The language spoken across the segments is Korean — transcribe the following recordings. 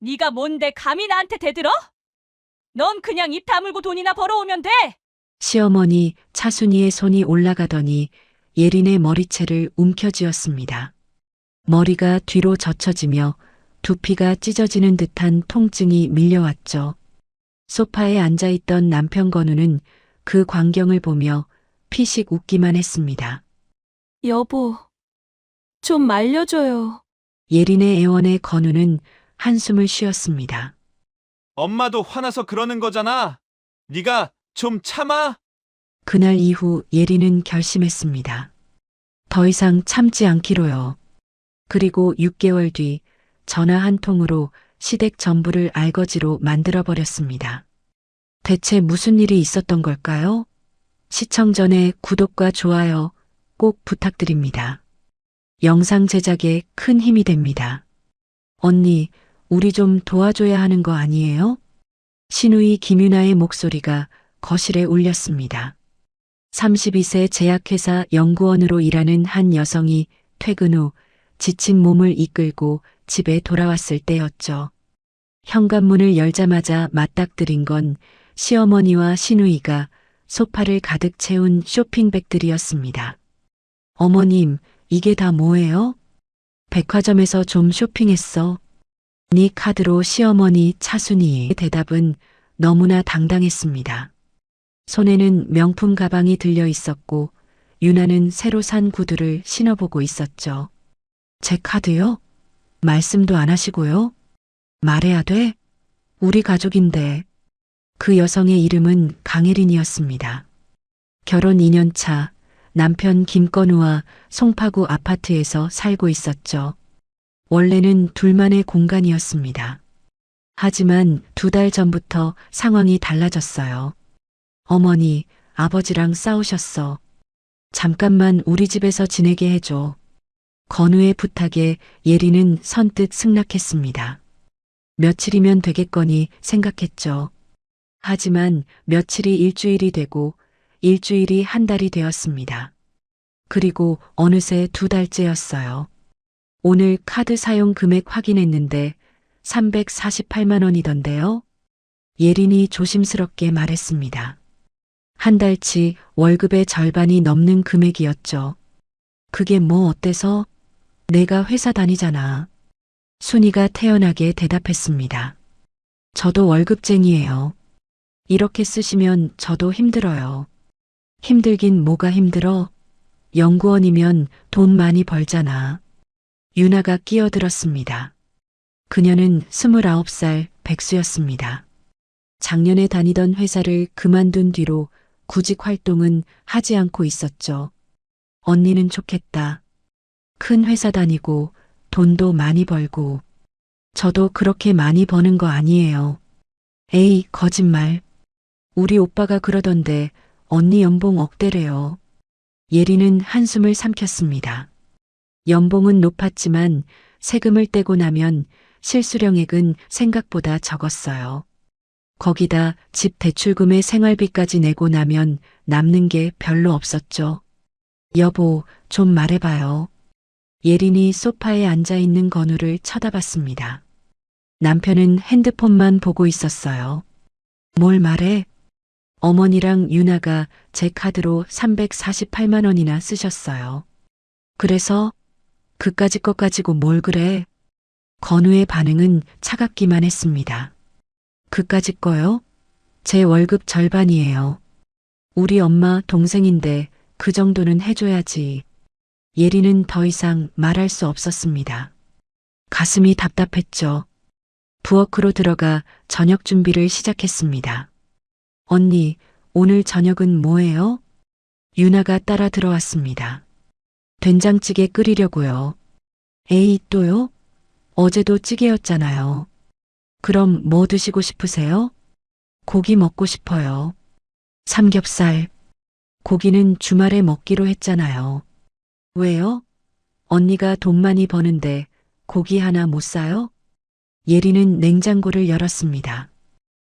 네가 뭔데 감히 나한테 대들어? 넌 그냥 입 다물고 돈이나 벌어오면 돼. 시어머니 차순이의 손이 올라가더니 예린의 머리채를 움켜쥐었습니다. 머리가 뒤로 젖혀지며 두피가 찢어지는 듯한 통증이 밀려왔죠. 소파에 앉아있던 남편 건우는 그 광경을 보며 피식 웃기만 했습니다. 여보, 좀 말려줘요. 예린의 애원에 건우는 한숨을 쉬었습니다. 엄마도 화나서 그러는 거잖아. 네가 좀 참아. 그날 이후 예린은 결심했습니다. 더 이상 참지 않기로요. 그리고 6개월 뒤 전화 한 통으로 시댁 전부를 알거지로 만들어버렸습니다. 대체 무슨 일이 있었던 걸까요? 시청 전에 구독과 좋아요 꼭 부탁드립니다. 영상 제작에 큰 힘이 됩니다. 언니, 우리 좀 도와줘야 하는 거 아니에요? 신우이 김유나의 목소리가 거실에 울렸습니다. 32세 제약회사 연구원으로 일하는 한 여성이 퇴근 후 지친 몸을 이끌고 집에 돌아왔을 때였죠. 현관문을 열자마자 맞닥뜨린 건 시어머니와 시누이가 소파를 가득 채운 쇼핑백들이었습니다. 어머님, 이게 다 뭐예요? 백화점에서 좀 쇼핑했어. 네 카드로 시어머니 차순이의 대답은 너무나 당당했습니다. 손에는 명품 가방이 들려 있었고 유나는 새로 산 구두를 신어보고 있었죠. 제 카드요? 말씀도 안 하시고요? 말해야 돼? 우리 가족인데. 그 여성의 이름은 강혜린이었습니다. 결혼 2년 차 남편 김건우와 송파구 아파트에서 살고 있었죠. 원래는 둘만의 공간이었습니다. 하지만 2달 전부터 상황이 달라졌어요. 어머니, 아버지랑 싸우셨어. 잠깐만 우리 집에서 지내게 해줘. 건우의 부탁에 예린은 선뜻 승낙했습니다. 며칠이면 되겠거니 생각했죠. 하지만 며칠이 일주일이 되고 일주일이 한 달이 되었습니다. 그리고 어느새 2달째였어요. 오늘 카드 사용 금액 확인했는데 348만 원이던데요. 예린이 조심스럽게 말했습니다. 한 달치 월급의 절반이 넘는 금액이었죠. 그게 뭐 어때서? 내가 회사 다니잖아. 순이가 태연하게 대답했습니다. 저도 월급쟁이에요. 이렇게 쓰시면 저도 힘들어요. 힘들긴 뭐가 힘들어? 연구원이면 돈 많이 벌잖아. 유나가 끼어들었습니다. 그녀는 29살 백수였습니다. 작년에 다니던 회사를 그만둔 뒤로 구직 활동은 하지 않고 있었죠. 언니는 좋겠다. 큰 회사 다니고 돈도 많이 벌고. 저도 그렇게 많이 버는 거 아니에요. 에이, 거짓말. 우리 오빠가 그러던데 언니 연봉 억대래요. 예린은 한숨을 삼켰습니다. 연봉은 높았지만 세금을 떼고 나면 실수령액은 생각보다 적었어요. 거기다 집 대출금의 생활비까지 내고 나면 남는 게 별로 없었죠. 여보, 좀 말해봐요. 예린이 소파에 앉아있는 건우를 쳐다봤습니다. 남편은 핸드폰만 보고 있었어요. 뭘 말해? 어머니랑 유나가 제 카드로 348만 원이나 쓰셨어요. 그래서 그까짓 것 가지고 뭘 그래? 건우의 반응은 차갑기만 했습니다. 그까짓 거요? 제 월급 절반이에요. 우리 엄마 동생인데 그 정도는 해줘야지. 예린은 더 이상 말할 수 없었습니다. 가슴이 답답했죠. 부엌으로 들어가 저녁 준비를 시작했습니다. 언니, 오늘 저녁은 뭐예요? 유나가 따라 들어왔습니다. 된장찌개 끓이려고요. 에이, 또요? 어제도 찌개였잖아요. 그럼 뭐 드시고 싶으세요? 고기 먹고 싶어요. 삼겹살. 고기는 주말에 먹기로 했잖아요. 왜요? 언니가 돈 많이 버는데 고기 하나 못 사요? 예린은 냉장고를 열었습니다.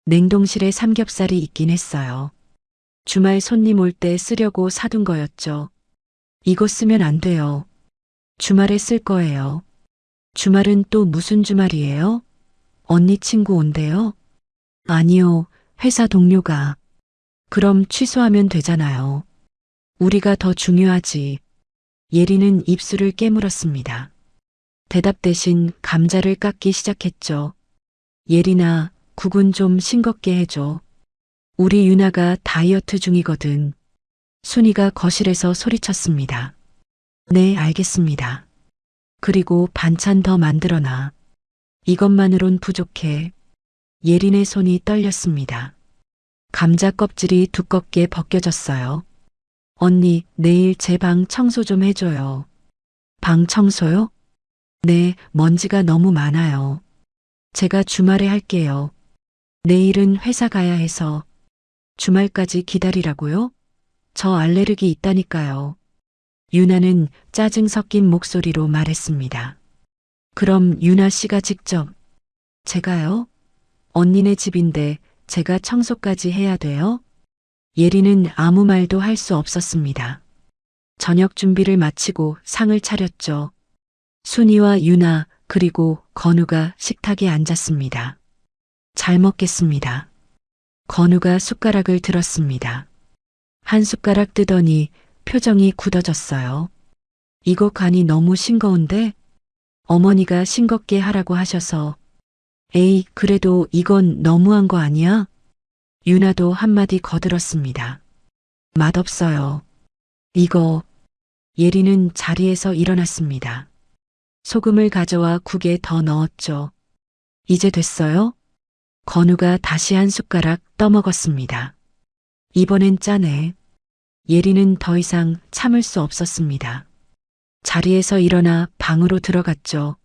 냉동실에 삼겹살이 있긴 했어요. 주말 손님 올 때 쓰려고 사둔 거였죠. 이거 쓰면 안 돼요. 주말에 쓸 거예요. 주말은 또 무슨 주말이에요? 언니 친구 온대요? 아니요, 회사 동료가. 그럼 취소하면 되잖아요. 우리가 더 중요하지. 예리는 입술을 깨물었습니다. 대답 대신 감자를 깎기 시작했죠. 예린아, 국은 좀 싱겁게 해줘. 우리 유나가 다이어트 중이거든. 순이가 거실에서 소리쳤습니다. 네, 알겠습니다. 그리고 반찬 더 만들어놔. 이것만으론 부족해. 예린의 손이 떨렸습니다. 감자 껍질이 두껍게 벗겨졌어요. 언니, 내일 제 방 청소 좀 해줘요. 방 청소요? 네, 먼지가 너무 많아요. 제가 주말에 할게요. 내일은 회사 가야 해서. 주말까지 기다리라고요? 저 알레르기 있다니까요. 유나는 짜증 섞인 목소리로 말했습니다. 그럼 유나 씨가 직접. 제가요? 언니네 집인데 제가 청소까지 해야 돼요? 예리는 아무 말도 할 수 없었습니다. 저녁 준비를 마치고 상을 차렸죠. 순이와 유나 그리고 건우가 식탁에 앉았습니다. 잘 먹겠습니다. 건우가 숟가락을 들었습니다. 한 숟가락 뜨더니 표정이 굳어졌어요. 이거 간이 너무 싱거운데? 어머니가 싱겁게 하라고 하셔서. 에이, 그래도 이건 너무한 거 아니야? 유나도 한마디 거들었습니다. 맛없어요. 이거. 예리는 자리에서 일어났습니다. 소금을 가져와 국에 더 넣었죠. 이제 됐어요? 건우가 다시 한 숟가락 떠먹었습니다. 이번엔 짜네. 예리는 더 이상 참을 수 없었습니다. 자리에서 일어나 방으로 들어갔죠.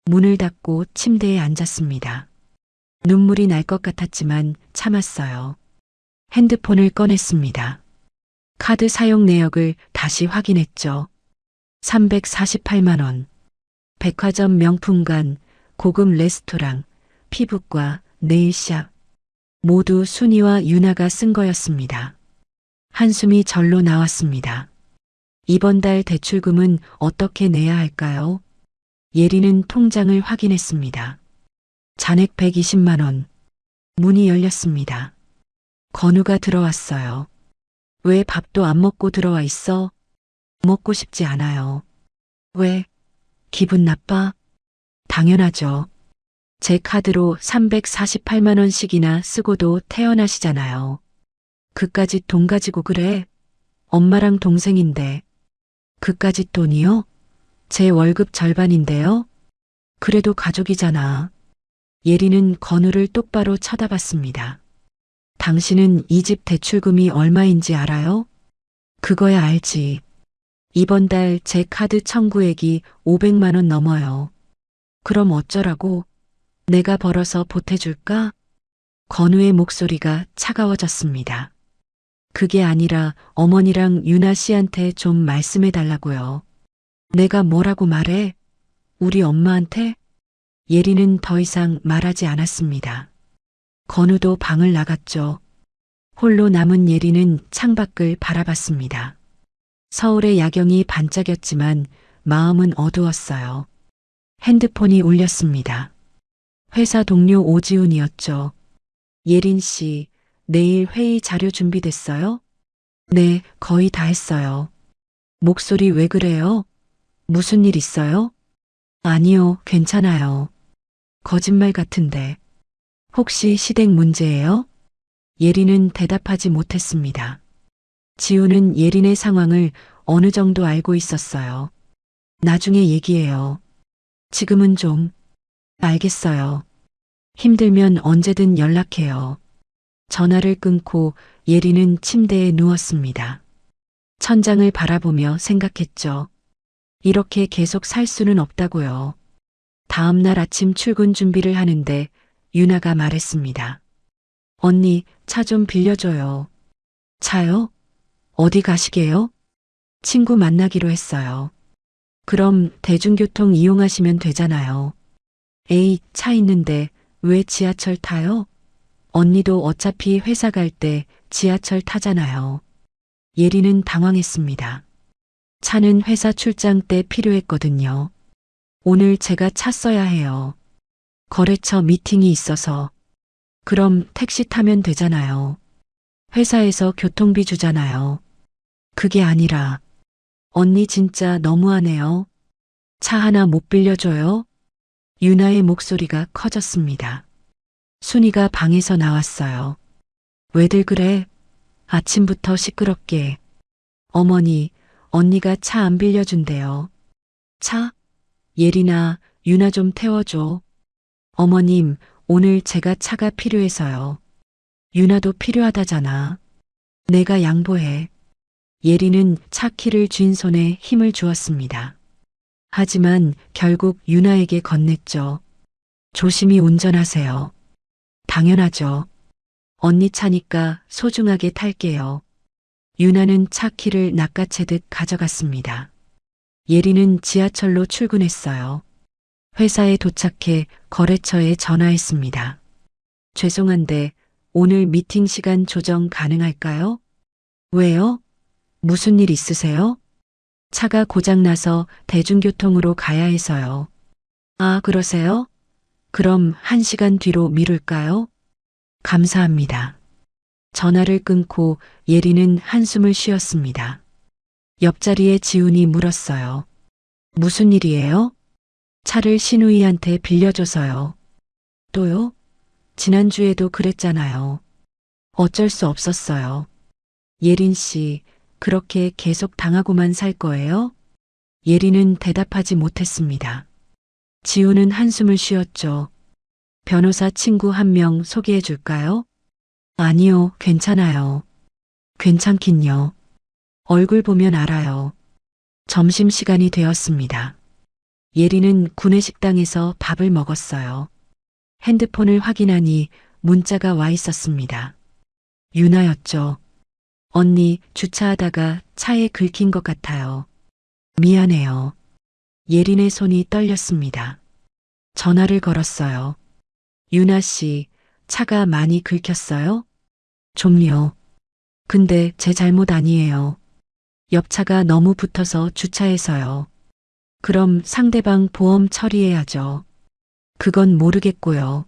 문을 닫고 침대에 앉았습니다. 눈물이 날 것 같았지만 참았어요. 핸드폰을 꺼냈습니다. 카드 사용 내역을 다시 확인했죠. 348만 원. 백화점 명품관, 고급 레스토랑, 피부과, 네일샵. 모두 순이와 유나가 쓴 거였습니다. 한숨이 절로 나왔습니다. 이번 달 대출금은 어떻게 내야 할까요? 예리는 통장을 확인했습니다. 잔액 120만 원. 문이 열렸습니다. 건우가 들어왔어요. 왜 밥도 안 먹고 들어와 있어? 먹고 싶지 않아요. 왜? 기분 나빠? 당연하죠. 제 카드로 348만 원씩이나 쓰고도 태어나시잖아요. 그까짓 돈 가지고 그래? 엄마랑 동생인데. 그까짓 돈이요? 제 월급 절반인데요? 그래도 가족이잖아. 예리는 건우를 똑바로 쳐다봤습니다. 당신은 이 집 대출금이 얼마인지 알아요? 그거야 알지. 이번 달 제 카드 청구액이 500만 원 넘어요. 그럼 어쩌라고? 내가 벌어서 보태줄까? 건우의 목소리가 차가워졌습니다. 그게 아니라 어머니랑 유나 씨한테 좀 말씀해 달라고요. 내가 뭐라고 말해? 우리 엄마한테? 예리는 더 이상 말하지 않았습니다. 건우도 방을 나갔죠. 홀로 남은 예리는 창밖을 바라봤습니다. 서울의 야경이 반짝였지만 마음은 어두웠어요. 핸드폰이 울렸습니다. 회사 동료 오지훈이었죠. 예린 씨, 내일 회의 자료 준비됐어요? 네, 거의 다 했어요. 목소리 왜 그래요? 무슨 일 있어요? 아니요, 괜찮아요. 거짓말 같은데. 혹시 시댁 문제예요? 예린은 대답하지 못했습니다. 지우는 예린의 상황을 어느 정도 알고 있었어요. 나중에 얘기해요. 지금은 좀. 알겠어요. 힘들면 언제든 연락해요. 전화를 끊고 예린은 침대에 누웠습니다. 천장을 바라보며 생각했죠. 이렇게 계속 살 수는 없다고요. 다음 날 아침 출근 준비를 하는데 유나가 말했습니다. 언니, 차 좀 빌려줘요. 차요? 어디 가시게요? 친구 만나기로 했어요. 그럼 대중교통 이용하시면 되잖아요. 에이, 차 있는데 왜 지하철 타요? 언니도 어차피 회사 갈 때 지하철 타잖아요. 예리는 당황했습니다. 차는 회사 출장 때 필요했거든요. 오늘 제가 차 써야 해요. 거래처 미팅이 있어서. 그럼 택시 타면 되잖아요. 회사에서 교통비 주잖아요. 그게 아니라, 언니 진짜 너무하네요. 차 하나 못 빌려줘요? 유나의 목소리가 커졌습니다. 순이가 방에서 나왔어요. 왜들 그래? 아침부터 시끄럽게. 어머니, 언니가 차 안 빌려준대요. 차? 예린아, 유나 좀 태워줘. 어머님, 오늘 제가 차가 필요해서요. 유나도 필요하다잖아. 내가 양보해. 예린은 차 키를 쥔 손에 힘을 주었습니다. 하지만 결국 유나에게 건넸죠. 조심히 운전하세요. 당연하죠. 언니 차니까 소중하게 탈게요. 유나는 차 키를 낚아채듯 가져갔습니다. 예린은 지하철로 출근했어요. 회사에 도착해 거래처에 전화했습니다. 죄송한데 오늘 미팅 시간 조정 가능할까요? 왜요? 무슨 일 있으세요? 차가 고장나서 대중교통으로 가야 해서요. 아, 그러세요? 그럼 1시간 뒤로 미룰까요? 감사합니다. 전화를 끊고 예린은 한숨을 쉬었습니다. 옆자리에 지훈이 물었어요. 무슨 일이에요? 차를 신우이한테 빌려줘서요. 또요? 지난주에도 그랬잖아요. 어쩔 수 없었어요. 예린 씨, 그렇게 계속 당하고만 살 거예요? 예린은 대답하지 못했습니다. 지훈은 한숨을 쉬었죠. 변호사 친구 한 명 소개해 줄까요? 아니요, 괜찮아요. 괜찮긴요. 얼굴 보면 알아요. 점심시간이 되었습니다. 예린은 구내식당에서 밥을 먹었어요. 핸드폰을 확인하니 문자가 와 있었습니다. 유나였죠. 언니, 주차하다가 차에 긁힌 것 같아요. 미안해요. 예린의 손이 떨렸습니다. 전화를 걸었어요. 유나 씨, 차가 많이 긁혔어요? 좀요. 근데 제 잘못 아니에요. 옆차가 너무 붙어서 주차해서요. 그럼 상대방 보험 처리해야죠. 그건 모르겠고요.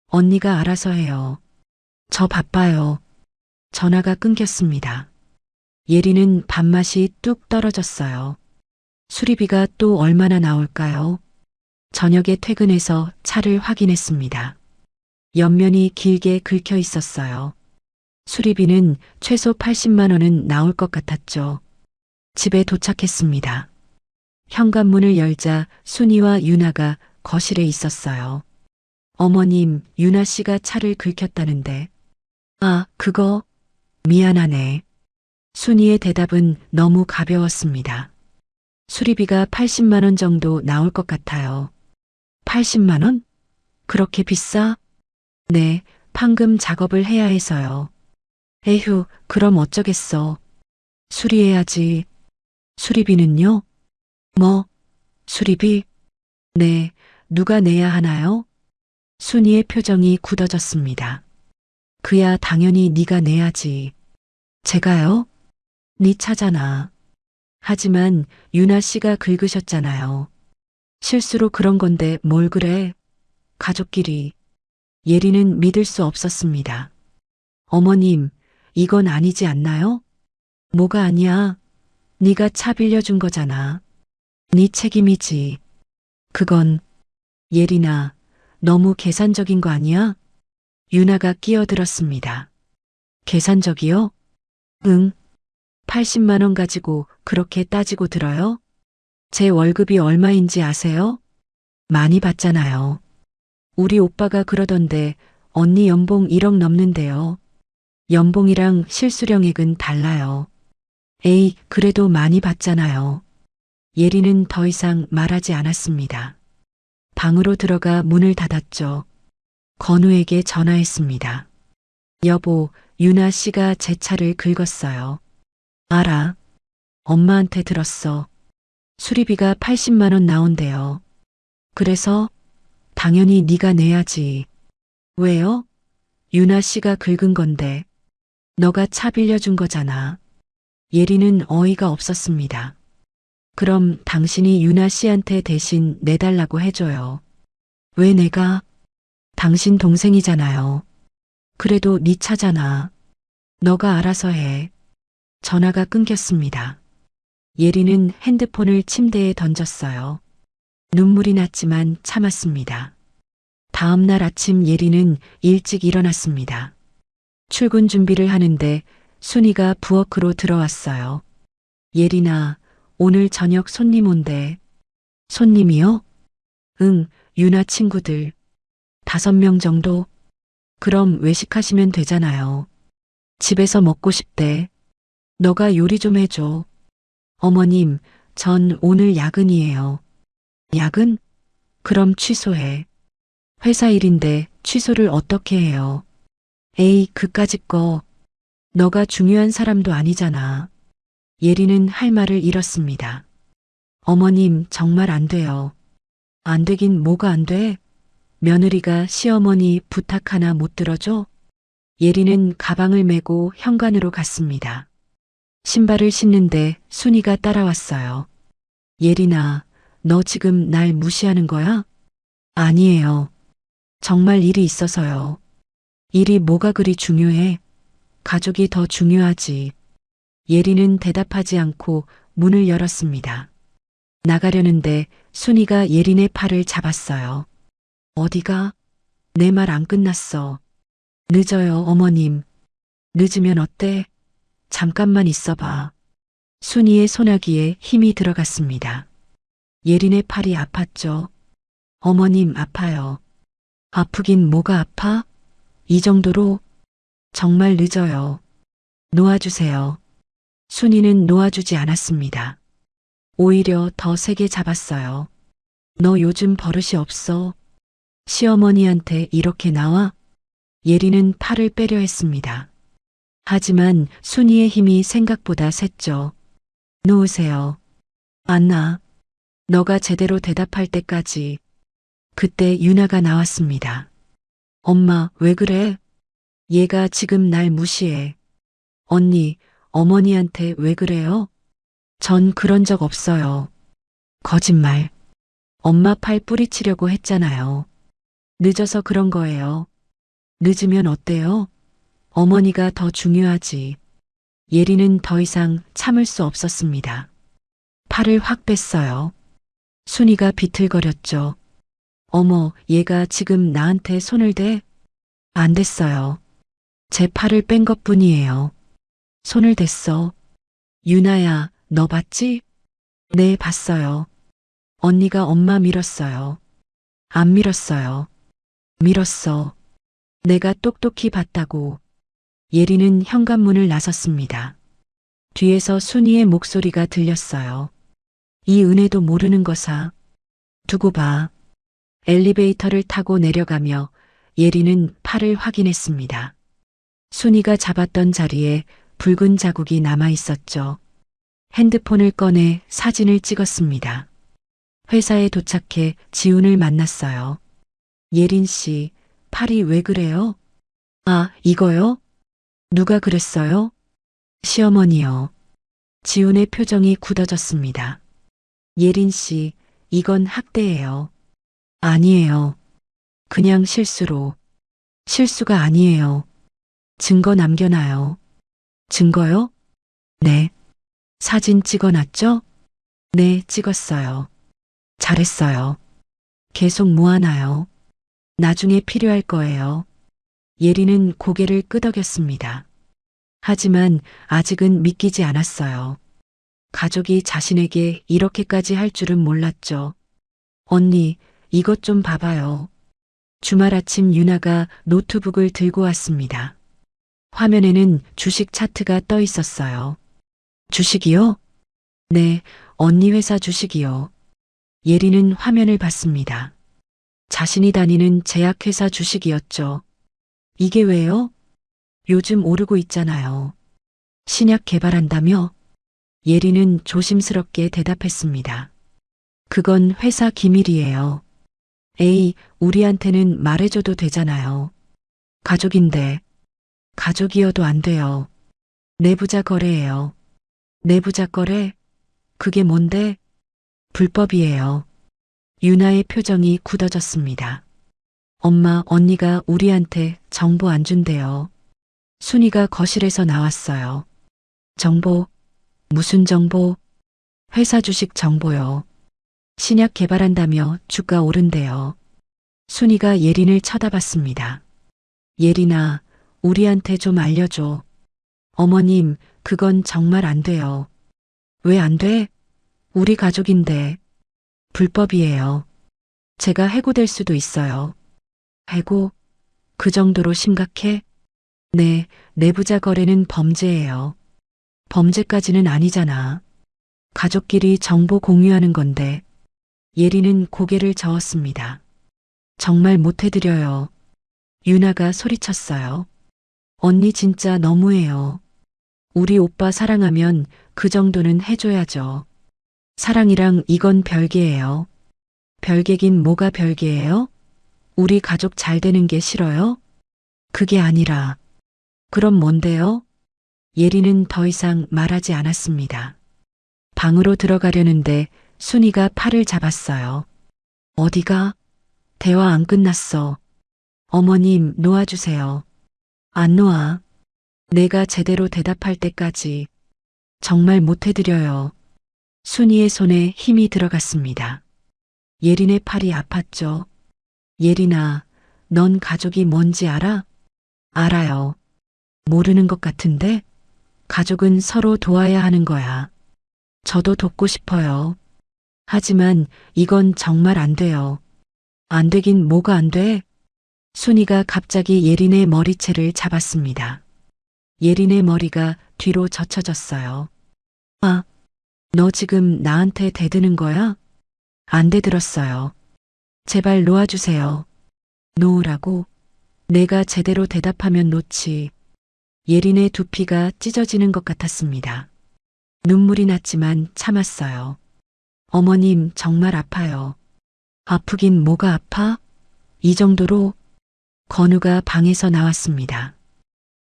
언니가 알아서 해요. 저 바빠요. 전화가 끊겼습니다. 예린은 밥맛이 뚝 떨어졌어요. 수리비가 또 얼마나 나올까요? 저녁에 퇴근해서 차를 확인했습니다. 옆면이 길게 긁혀 있었어요. 수리비는 최소 80만 원은 나올 것 같았죠. 집에 도착했습니다. 현관문을 열자 순이와 유나가 거실에 있었어요. 어머님, 유나 씨가 차를 긁혔다는데. 아, 그거 미안하네. 순이의 대답은 너무 가벼웠습니다. 수리비가 80만 원 정도 나올 것 같아요. 80만 원? 그렇게 비싸? 네, 판금 작업을 해야 해서요. 에휴, 그럼 어쩌겠어. 수리해야지. 수리비는요? 뭐? 수리비? 네, 누가 내야 하나요? 순이의 표정이 굳어졌습니다. 그야 당연히 네가 내야지. 제가요? 네 차잖아. 하지만 유나 씨가 긁으셨잖아요. 실수로 그런 건데 뭘 그래? 가족끼리. 예린은 믿을 수 없었습니다. 어머님, 이건 아니지 않나요? 뭐가 아니야? 네가 차 빌려준 거잖아. 네 책임이지. 그건 예린아, 너무 계산적인 거 아니야? 유나가 끼어들었습니다. 계산적이요? 응. 80만 원 가지고 그렇게 따지고 들어요? 제 월급이 얼마인지 아세요? 많이 받잖아요. 우리 오빠가 그러던데 언니 연봉 1억 넘는데요. 연봉이랑 실수령액은 달라요. 에이, 그래도 많이 받잖아요. 예린은 더 이상 말하지 않았습니다. 방으로 들어가 문을 닫았죠. 건우에게 전화했습니다. 여보, 유나 씨가 제 차를 긁었어요. 알아. 엄마한테 들었어. 수리비가 80만 원 나온대요. 그래서 당연히 네가 내야지. 왜요? 유나 씨가 긁은 건데. 너가 차 빌려준 거잖아. 예린은 어이가 없었습니다. 그럼 당신이 유나 씨한테 대신 내달라고 해줘요. 왜 내가? 당신 동생이잖아요. 그래도 네 차잖아. 너가 알아서 해. 전화가 끊겼습니다. 예리는 핸드폰을 침대에 던졌어요. 눈물이 났지만 참았습니다. 다음 날 아침 예리는 일찍 일어났습니다. 출근 준비를 하는데 순이가 부엌으로 들어왔어요. 예린아, 오늘 저녁 손님 온대. 손님이요? 응, 유나 친구들. 5명 정도? 그럼 외식하시면 되잖아요. 집에서 먹고 싶대. 너가 요리 좀 해줘. 어머님, 전 오늘 야근이에요. 야근? 그럼 취소해. 회사 일인데 취소를 어떻게 해요? 에이, 그까짓 거. 너가 중요한 사람도 아니잖아. 예리는 할 말을 잃었습니다. 어머님, 정말 안 돼요. 안 되긴 뭐가 안 돼? 며느리가 시어머니 부탁 하나 못 들어줘? 예리는 가방을 메고 현관으로 갔습니다. 신발을 신는데 순이가 따라왔어요. 예린아, 너 지금 날 무시하는 거야? 아니에요. 정말 일이 있어서요. 일이 뭐가 그리 중요해? 가족이 더 중요하지. 예리는 대답하지 않고 문을 열었습니다. 나가려는데 순이가 예린의 팔을 잡았어요. 어디가? 내 말 안 끝났어. 늦어요, 어머님. 늦으면 어때? 잠깐만 있어봐. 순이의 소나기에 힘이 들어갔습니다. 예린의 팔이 아팠죠. 어머님, 아파요. 아프긴 뭐가 아파? 이 정도로? 정말 늦어요. 놓아주세요. 순이는 놓아주지 않았습니다. 오히려 더 세게 잡았어요. 너 요즘 버릇이 없어. 시어머니한테 이렇게 나와? 예리는 팔을 빼려 했습니다. 하지만 순이의 힘이 생각보다 셌죠. 놓으세요. 안나, 너가 제대로 대답할 때까지. 그때 유나가 나왔습니다. 엄마, 왜 그래? 얘가 지금 날 무시해. 언니, 어머니한테 왜 그래요? 전 그런 적 없어요. 거짓말. 엄마 팔 뿌리치려고 했잖아요. 늦어서 그런 거예요. 늦으면 어때요? 어머니가 더 중요하지. 예리는 더 이상 참을 수 없었습니다. 팔을 확 뺐어요. 순이가 비틀거렸죠. 어머, 얘가 지금 나한테 손을 대? 안 됐어요. 제 팔을 뺀 것뿐이에요. 손을 댔어. 유나야, 너 봤지? 네, 봤어요. 언니가 엄마 밀었어요. 안 밀었어요. 밀었어. 내가 똑똑히 봤다고. 예리는 현관문을 나섰습니다. 뒤에서 순이의 목소리가 들렸어요. 이 은혜도 모르는 거사. 두고 봐. 엘리베이터를 타고 내려가며 예리는 팔을 확인했습니다. 순이가 잡았던 자리에 붉은 자국이 남아 있었죠. 핸드폰을 꺼내 사진을 찍었습니다. 회사에 도착해 지훈을 만났어요. 예린 씨, 팔이 왜 그래요? 아, 이거요? 누가 그랬어요? 시어머니요. 지훈의 표정이 굳어졌습니다. 예린 씨, 이건 학대예요. 아니에요. 그냥 실수로. 실수가 아니에요. 증거 남겨놔요. 증거요? 네. 사진 찍어놨죠? 네, 찍었어요. 잘했어요. 계속 모아놔요. 나중에 필요할 거예요. 예리는 고개를 끄덕였습니다. 하지만 아직은 믿기지 않았어요. 가족이 자신에게 이렇게까지 할 줄은 몰랐죠. 언니, 이것 좀 봐봐요. 주말 아침 유나가 노트북을 들고 왔습니다. 화면에는 주식 차트가 떠 있었어요. 주식이요? 네, 언니 회사 주식이요. 예리는 화면을 봤습니다. 자신이 다니는 제약회사 주식이었죠. 이게 왜요? 요즘 오르고 있잖아요. 신약 개발한다며? 예리는 조심스럽게 대답했습니다. 그건 회사 기밀이에요. 에이, 우리한테는 말해줘도 되잖아요. 가족인데. 가족이어도 안 돼요. 내부자 거래예요. 내부자 거래? 그게 뭔데? 불법이에요. 유나의 표정이 굳어졌습니다. 엄마, 언니가 우리한테 정보 안 준대요. 순이가 거실에서 나왔어요. 정보? 무슨 정보? 회사 주식 정보요. 신약 개발한다며 주가 오른대요. 순이가 예린을 쳐다봤습니다. 예린아, 우리한테 좀 알려줘. 어머님, 그건 정말 안 돼요. 왜 안 돼? 우리 가족인데. 불법이에요. 제가 해고될 수도 있어요. 해고? 그 정도로 심각해? 네, 내부자 거래는 범죄예요. 범죄까지는 아니잖아. 가족끼리 정보 공유하는 건데. 예린은 고개를 저었습니다. 정말 못해드려요. 유나가 소리쳤어요. 언니 진짜 너무해요. 우리 오빠 사랑하면 그 정도는 해줘야죠. 사랑이랑 이건 별개예요. 별개긴 뭐가 별개예요? 우리 가족 잘 되는 게 싫어요? 그게 아니라. 그럼 뭔데요? 예린은 더 이상 말하지 않았습니다. 방으로 들어가려는데 순이가 팔을 잡았어요. 어디가? 대화 안 끝났어. 어머님, 놓아주세요. 안 놓아. 내가 제대로 대답할 때까지. 정말 못해드려요. 순이의 손에 힘이 들어갔습니다. 예린의 팔이 아팠죠. 예린아, 넌 가족이 뭔지 알아? 알아요. 모르는 것 같은데? 가족은 서로 도와야 하는 거야. 저도 돕고 싶어요. 하지만 이건 정말 안 돼요. 안 되긴 뭐가 안 돼? 순이가 갑자기 예린의 머리채를 잡았습니다. 예린의 머리가 뒤로 젖혀졌어요. 아, 너 지금 나한테 대드는 거야? 안 대들었어요. 제발 놓아주세요. 놓으라고? 내가 제대로 대답하면 놓지. 예린의 두피가 찢어지는 것 같았습니다. 눈물이 났지만 참았어요. 어머님, 정말 아파요. 아프긴 뭐가 아파? 이 정도로? 건우가 방에서 나왔습니다.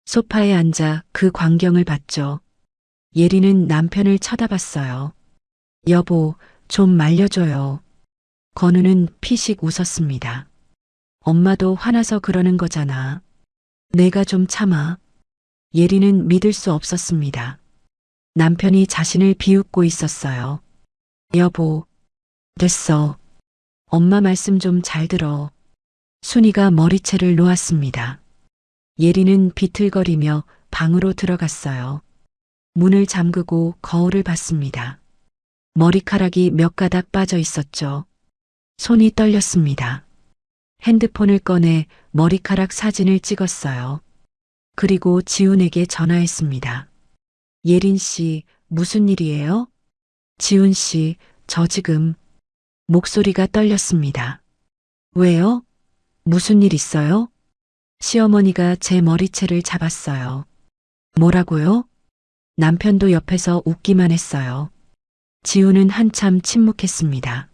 소파에 앉아 그 광경을 봤죠. 예린은 남편을 쳐다봤어요. 여보, 좀 말려줘요. 건우는 피식 웃었습니다. 엄마도 화나서 그러는 거잖아. 내가 좀 참아. 예린은 믿을 수 없었습니다. 남편이 자신을 비웃고 있었어요. 여보, 됐어. 엄마 말씀 좀 잘 들어. 순이가 머리채를 놓았습니다. 예린은 비틀거리며 방으로 들어갔어요. 문을 잠그고 거울을 봤습니다. 머리카락이 몇 가닥 빠져 있었죠. 손이 떨렸습니다. 핸드폰을 꺼내 머리카락 사진을 찍었어요. 그리고 지훈에게 전화했습니다. 예린 씨, 무슨 일이에요? 지훈 씨, 저 지금. 목소리가 떨렸습니다. 왜요? 무슨 일 있어요? 시어머니가 제 머리채를 잡았어요. 뭐라고요? 남편도 옆에서 웃기만 했어요. 지훈은 한참 침묵했습니다.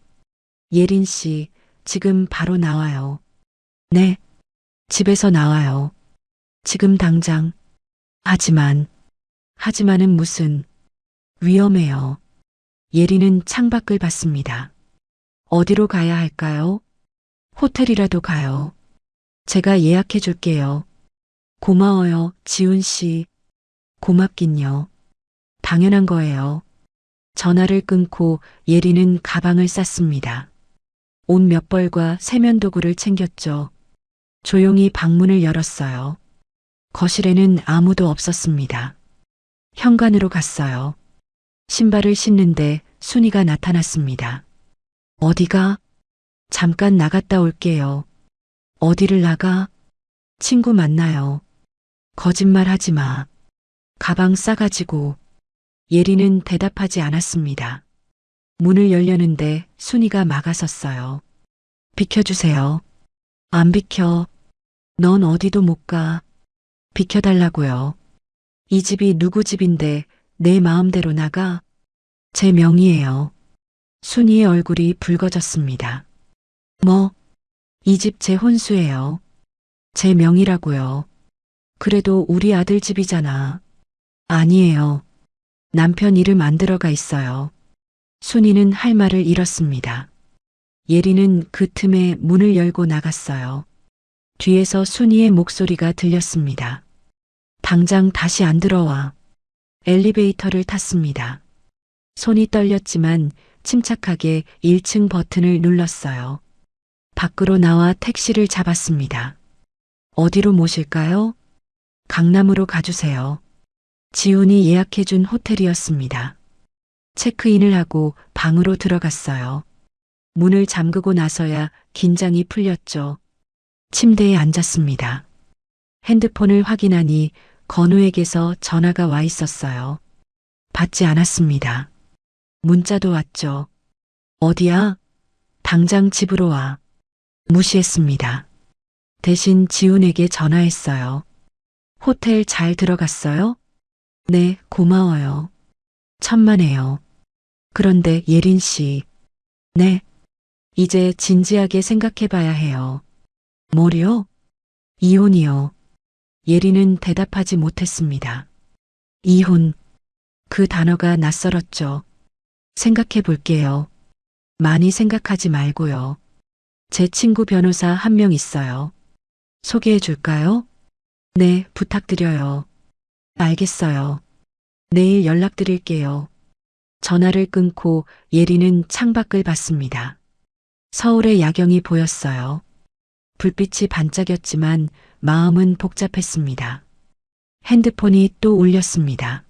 예린 씨, 지금 바로 나와요. 네, 집에서 나와요. 지금 당장. 하지만은 무슨. 위험해요. 예린은 창밖을 봤습니다. 어디로 가야 할까요? 호텔이라도 가요. 제가 예약해 줄게요. 고마워요, 지훈 씨. 고맙긴요. 당연한 거예요. 전화를 끊고 예린은 가방을 쌌습니다. 옷 몇 벌과 세면도구를 챙겼죠. 조용히 방문을 열었어요. 거실에는 아무도 없었습니다. 현관으로 갔어요. 신발을 신는데 순이가 나타났습니다. 어디가? 잠깐 나갔다 올게요. 어디를 나가? 친구 만나요. 거짓말 하지 마. 가방 싸가지고. 예린은 대답하지 않았습니다. 문을 열려는데 순이가 막아섰어요. 비켜주세요. 안 비켜. 넌 어디도 못 가. 비켜달라고요. 이 집이 누구 집인데 내 마음대로 나가? 제 명의예요. 순이의 얼굴이 붉어졌습니다. 뭐? 이 집 제 혼수예요. 제 명의라고요. 그래도 우리 아들 집이잖아. 아니에요. 남편 이름 안 들어가 있어요. 순이는 할 말을 잃었습니다. 예린은 그 틈에 문을 열고 나갔어요. 뒤에서 순이의 목소리가 들렸습니다. 당장 다시 안 들어와. 엘리베이터를 탔습니다. 손이 떨렸지만 침착하게 1층 버튼을 눌렀어요. 밖으로 나와 택시를 잡았습니다. 어디로 모실까요? 강남으로 가주세요. 지훈이 예약해준 호텔이었습니다. 체크인을 하고 방으로 들어갔어요. 문을 잠그고 나서야 긴장이 풀렸죠. 침대에 앉았습니다. 핸드폰을 확인하니 건우에게서 전화가 와 있었어요. 받지 않았습니다. 문자도 왔죠. 어디야? 당장 집으로 와. 무시했습니다. 대신 지훈에게 전화했어요. 호텔 잘 들어갔어요? 네, 고마워요. 천만에요. 그런데 예린 씨. 네. 이제 진지하게 생각해 봐야 해요. 뭐요? 이혼이요. 예린은 대답하지 못했습니다. 이혼. 그 단어가 낯설었죠. 생각해 볼게요. 많이 생각하지 말고요. 제 친구 변호사 한 명 있어요. 소개해 줄까요? 네, 부탁드려요. 알겠어요. 내일 연락드릴게요. 전화를 끊고 예린은 창밖을 봤습니다. 서울의 야경이 보였어요. 불빛이 반짝였지만 마음은 복잡했습니다. 핸드폰이 또 울렸습니다.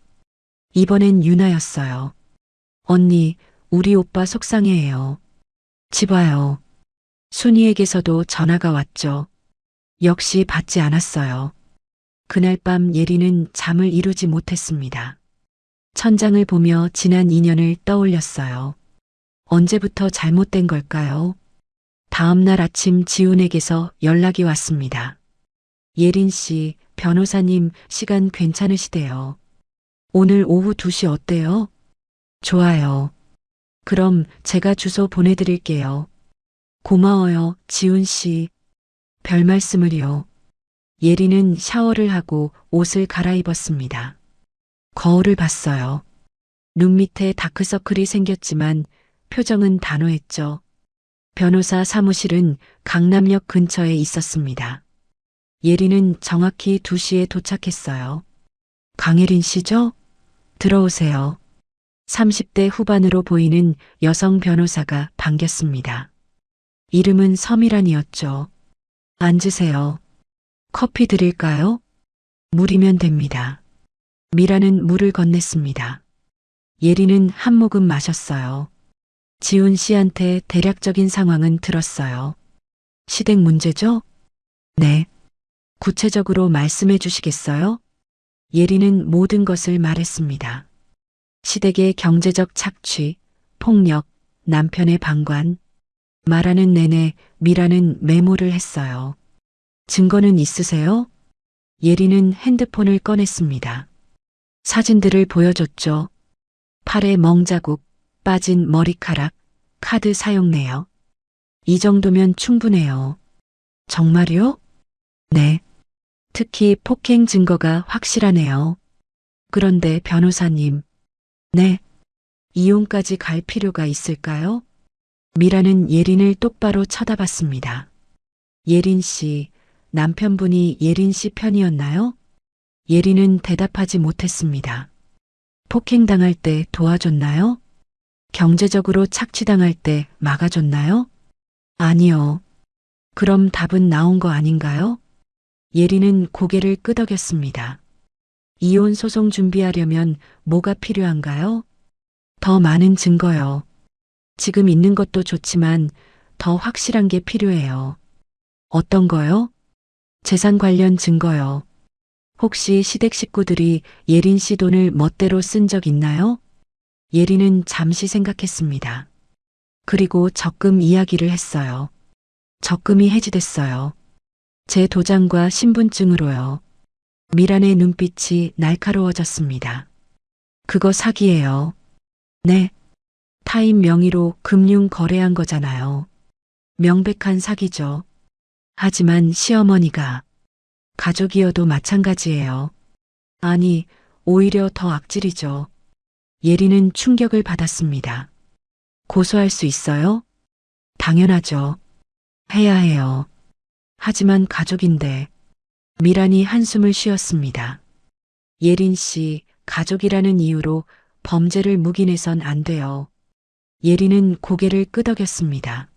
이번엔 유나였어요. 언니, 우리 오빠 속상해해요. 집 와요. 순이에게서도 전화가 왔죠. 역시 받지 않았어요. 그날 밤 예린은 잠을 이루지 못했습니다. 천장을 보며 지난 인연을 떠올렸어요. 언제부터 잘못된 걸까요? 다음 날 아침 지훈에게서 연락이 왔습니다. 예린 씨, 변호사님 시간 괜찮으시대요. 오늘 오후 2시 어때요? 좋아요. 그럼 제가 주소 보내드릴게요. 고마워요, 지훈 씨. 별 말씀을요. 예린은 샤워를 하고 옷을 갈아입었습니다. 거울을 봤어요. 눈 밑에 다크서클이 생겼지만 표정은 단호했죠. 변호사 사무실은 강남역 근처에 있었습니다. 예린은 정확히 2시에 도착했어요. 강예린 씨죠? 들어오세요. 30대 후반으로 보이는 여성 변호사가 반겼습니다. 이름은 서미란이었죠. 앉으세요. 커피 드릴까요? 물이면 됩니다. 미라는 물을 건넸습니다. 예린은 한 모금 마셨어요. 지훈 씨한테 대략적인 상황은 들었어요. 시댁 문제죠? 네. 구체적으로 말씀해 주시겠어요? 예린은 모든 것을 말했습니다. 시댁의 경제적 착취, 폭력, 남편의 방관. 말하는 내내 미라는 메모를 했어요. 증거는 있으세요? 예린은 핸드폰을 꺼냈습니다. 사진들을 보여줬죠. 팔에 멍자국, 빠진 머리카락, 카드 사용 내역. 이 정도면 충분해요. 정말요? 네. 특히 폭행 증거가 확실하네요. 그런데 변호사님. 네. 이혼까지 갈 필요가 있을까요? 미라는 예린을 똑바로 쳐다봤습니다. 예린 씨, 남편분이 예린 씨 편이었나요? 예린은 대답하지 못했습니다. 폭행당할 때 도와줬나요? 경제적으로 착취당할 때 막아줬나요? 아니요. 그럼 답은 나온 거 아닌가요? 예린은 고개를 끄덕였습니다. 이혼 소송 준비하려면 뭐가 필요한가요? 더 많은 증거요. 지금 있는 것도 좋지만 더 확실한 게 필요해요. 어떤 거요? 재산 관련 증거요. 혹시 시댁 식구들이 예린 씨 돈을 멋대로 쓴 적 있나요? 예린은 잠시 생각했습니다. 그리고 적금 이야기를 했어요. 적금이 해지됐어요. 제 도장과 신분증으로요. 미란의 눈빛이 날카로워졌습니다. 그거 사기예요. 네. 타인 명의로 금융 거래한 거잖아요. 명백한 사기죠. 하지만 시어머니가 가족이어도 마찬가지예요. 아니, 오히려 더 악질이죠. 예린은 충격을 받았습니다. 고소할 수 있어요? 당연하죠. 해야 해요. 하지만 가족인데. 미란이 한숨을 쉬었습니다. 예린 씨, 가족이라는 이유로 범죄를 묵인해선 안 돼요. 예린은 고개를 끄덕였습니다.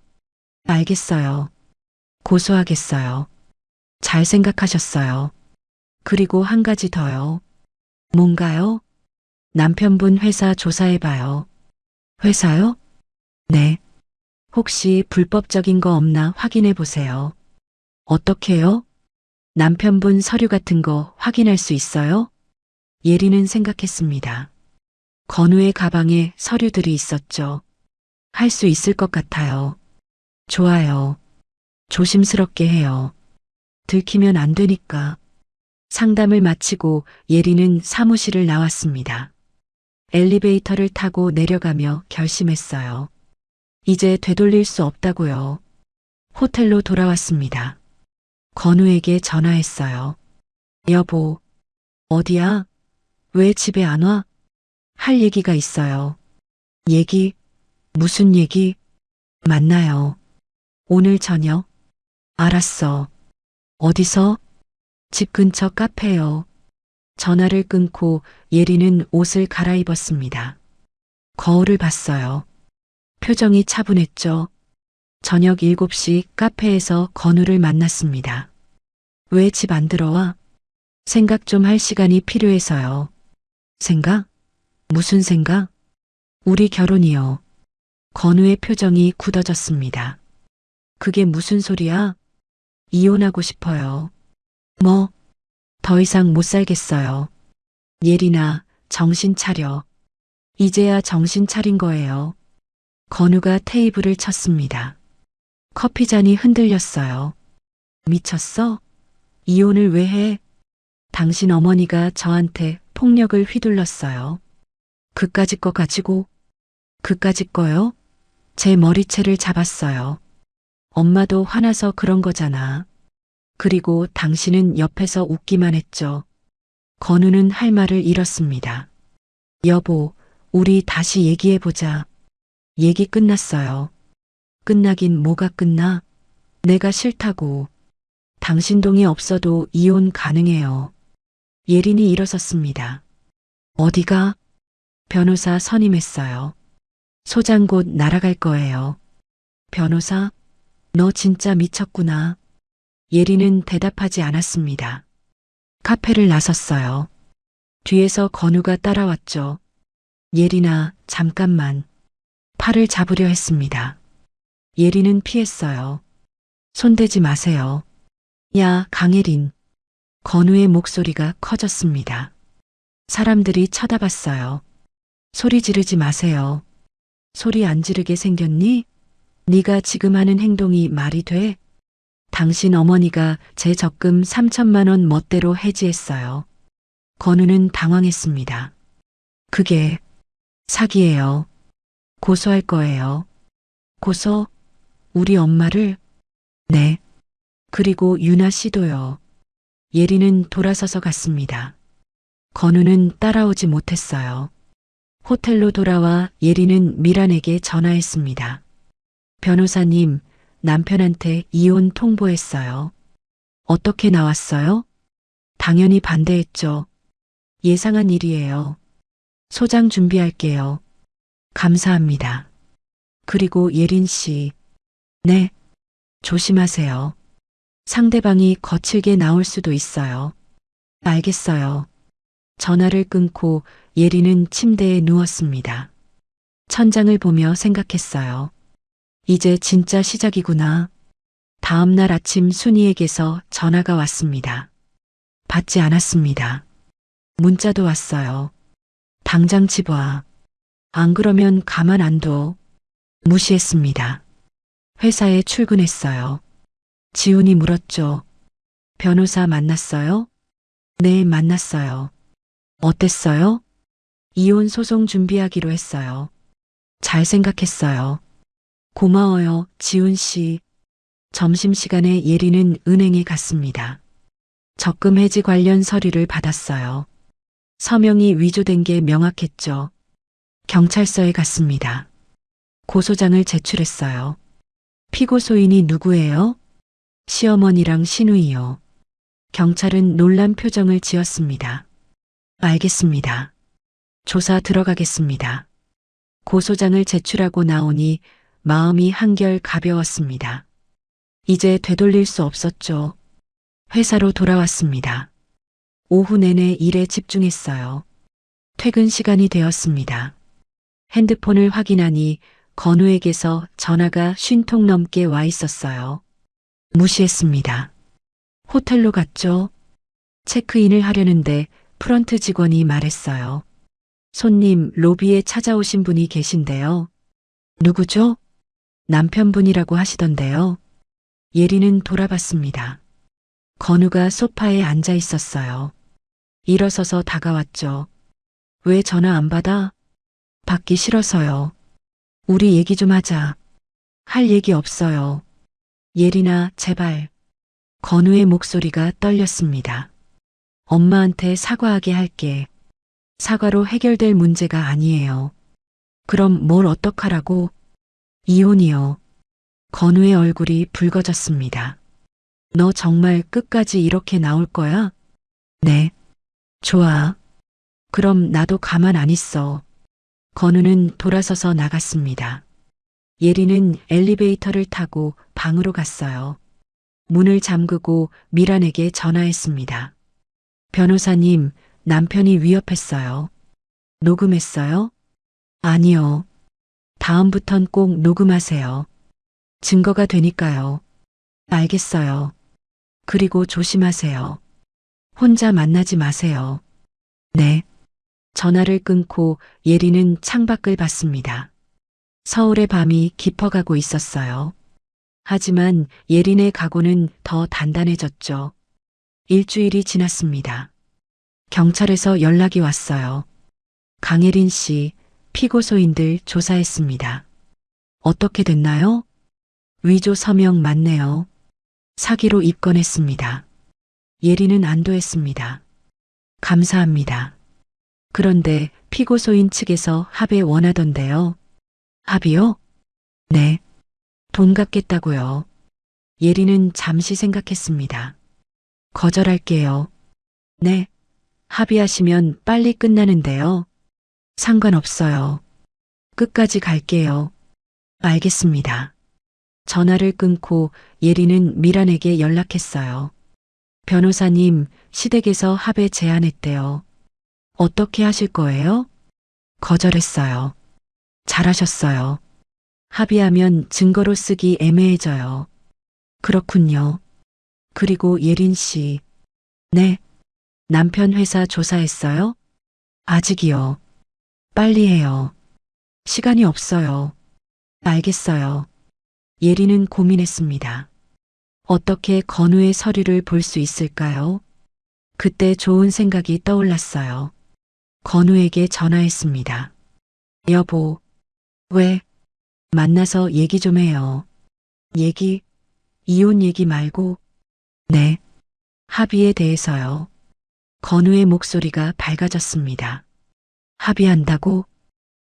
알겠어요. 고소하겠어요. 잘 생각하셨어요. 그리고 한 가지 더요. 뭔가요? 남편분 회사 조사해봐요. 회사요? 네. 혹시 불법적인 거 없나 확인해 보세요. 어떻게요? 남편분 서류 같은 거 확인할 수 있어요? 예리는 생각했습니다. 건우의 가방에 서류들이 있었죠. 할 수 있을 것 같아요. 좋아요. 조심스럽게 해요. 들키면 안 되니까. 상담을 마치고 예리는 사무실을 나왔습니다. 엘리베이터를 타고 내려가며 결심했어요. 이제 되돌릴 수 없다고요. 호텔로 돌아왔습니다. 건우에게 전화했어요. 여보, 어디야? 왜 집에 안 와? 할 얘기가 있어요. 얘기? 무슨 얘기? 만나요. 오늘 저녁? 알았어. 어디서? 집 근처 카페요. 전화를 끊고 예리는 옷을 갈아입었습니다. 거울을 봤어요. 표정이 차분했죠. 저녁 7시 카페에서 건우를 만났습니다. 왜 집 안 들어와? 생각 좀 할 시간이 필요해서요. 생각? 무슨 생각? 우리 결혼이요. 건우의 표정이 굳어졌습니다. 그게 무슨 소리야? 이혼하고 싶어요. 뭐? 더 이상 못 살겠어요. 예린아, 정신 차려. 이제야 정신 차린 거예요. 건우가 테이블을 쳤습니다. 커피잔이 흔들렸어요. 미쳤어? 이혼을 왜 해? 당신 어머니가 저한테 폭력을 휘둘렀어요. 그까짓 거 가지고? 그까짓 거요? 제 머리채를 잡았어요. 엄마도 화나서 그런 거잖아. 그리고 당신은 옆에서 웃기만 했죠. 건우는 할 말을 잃었습니다. 여보, 우리 다시 얘기해보자. 얘기 끝났어요. 끝나긴 뭐가 끝나? 내가 싫다고. 당신 동의 없어도 이혼 가능해요. 예린이 일어섰습니다. 어디가? 변호사 선임했어요. 소장 곧 날아갈 거예요. 변호사? 너 진짜 미쳤구나. 예린은 대답하지 않았습니다. 카페를 나섰어요. 뒤에서 건우가 따라왔죠. 예린아, 잠깐만. 팔을 잡으려 했습니다. 예린은 피했어요. 손대지 마세요. 야, 강예린. 건우의 목소리가 커졌습니다. 사람들이 쳐다봤어요. 소리 지르지 마세요. 소리 안 지르게 생겼니? 네가 지금 하는 행동이 말이 돼? 당신 어머니가 제 적금 3천만 원 멋대로 해지했어요. 건우는 당황했습니다. 그게 사기예요. 고소할 거예요. 고소? 우리 엄마를? 네. 그리고 유나 씨도요. 예리는 돌아서서 갔습니다. 건우는 따라오지 못했어요. 호텔로 돌아와 예리는 미란에게 전화했습니다. 변호사님, 남편한테 이혼 통보했어요. 어떻게 나왔어요? 당연히 반대했죠. 예상한 일이에요. 소장 준비할게요. 감사합니다. 그리고 예린 씨. 네. 조심하세요. 상대방이 거칠게 나올 수도 있어요. 알겠어요. 전화를 끊고 예린은 침대에 누웠습니다. 천장을 보며 생각했어요. 이제 진짜 시작이구나. 다음 날 아침 순이에게서 전화가 왔습니다. 받지 않았습니다. 문자도 왔어요. 당장 집 와. 안 그러면 가만 안 둬. 무시했습니다. 회사에 출근했어요. 지훈이 물었죠. 변호사 만났어요? 네, 만났어요. 어땠어요? 이혼 소송 준비하기로 했어요. 잘 생각했어요. 고마워요, 지훈 씨. 점심시간에 예리는 은행에 갔습니다. 적금 해지 관련 서류를 받았어요. 서명이 위조된 게 명확했죠. 경찰서에 갔습니다. 고소장을 제출했어요. 피고 소인이 누구예요? 시어머니랑 시누이요. 경찰은 놀란 표정을 지었습니다. 알겠습니다. 조사 들어가겠습니다. 고소장을 제출하고 나오니 마음이 한결 가벼웠습니다. 이제 되돌릴 수 없었죠. 회사로 돌아왔습니다. 오후 내내 일에 집중했어요. 퇴근 시간이 되었습니다. 핸드폰을 확인하니 건우에게서 전화가 50통 넘게 와 있었어요. 무시했습니다. 호텔로 갔죠. 체크인을 하려는데 프런트 직원이 말했어요. 손님, 로비에 찾아오신 분이 계신데요. 누구죠? 남편분이라고 하시던데요. 예리는 돌아봤습니다. 건우가 소파에 앉아 있었어요. 일어서서 다가왔죠. 왜 전화 안 받아? 받기 싫어서요. 우리 얘기 좀 하자. 할 얘기 없어요. 예린아, 제발. 건우의 목소리가 떨렸습니다. 엄마한테 사과하게 할게. 사과로 해결될 문제가 아니에요. 그럼 뭘 어떡하라고? 이혼이요. 건우의 얼굴이 붉어졌습니다. 너 정말 끝까지 이렇게 나올 거야? 네. 좋아. 그럼 나도 가만 안 있어. 건우는 돌아서서 나갔습니다. 예리는 엘리베이터를 타고 방으로 갔어요. 문을 잠그고 미란에게 전화했습니다. 변호사님, 남편이 위협했어요. 녹음했어요? 아니요. 다음부턴 꼭 녹음하세요. 증거가 되니까요. 알겠어요. 그리고 조심하세요. 혼자 만나지 마세요. 네. 전화를 끊고 예리는 창밖을 봤습니다. 서울의 밤이 깊어가고 있었어요. 하지만 예린의 각오는 더 단단해졌죠. 일주일이 지났습니다. 경찰에서 연락이 왔어요. 강예린 씨, 피고소인들 조사했습니다. 어떻게 됐나요? 위조 서명 맞네요. 사기로 입건했습니다. 예린은 안도했습니다. 감사합니다. 그런데 피고소인 측에서 합의 원하던데요. 합의요? 네. 돈 갚겠다고요. 예린은 잠시 생각했습니다. 거절할게요. 네. 합의하시면 빨리 끝나는데요. 상관없어요. 끝까지 갈게요. 알겠습니다. 전화를 끊고 예린은 미란에게 연락했어요. 변호사님, 시댁에서 합의 제안했대요. 어떻게 하실 거예요? 거절했어요. 잘하셨어요. 합의하면 증거로 쓰기 애매해져요. 그렇군요. 그리고 예린 씨. 네. 남편 회사 조사했어요? 아직이요. 빨리 해요. 시간이 없어요. 알겠어요. 예린은 고민했습니다. 어떻게 건우의 서류를 볼 수 있을까요? 그때 좋은 생각이 떠올랐어요. 건우에게 전화했습니다. 여보, 왜? 만나서 얘기 좀 해요. 얘기? 이혼 얘기 말고? 네. 합의에 대해서요. 건우의 목소리가 밝아졌습니다. 합의한다고?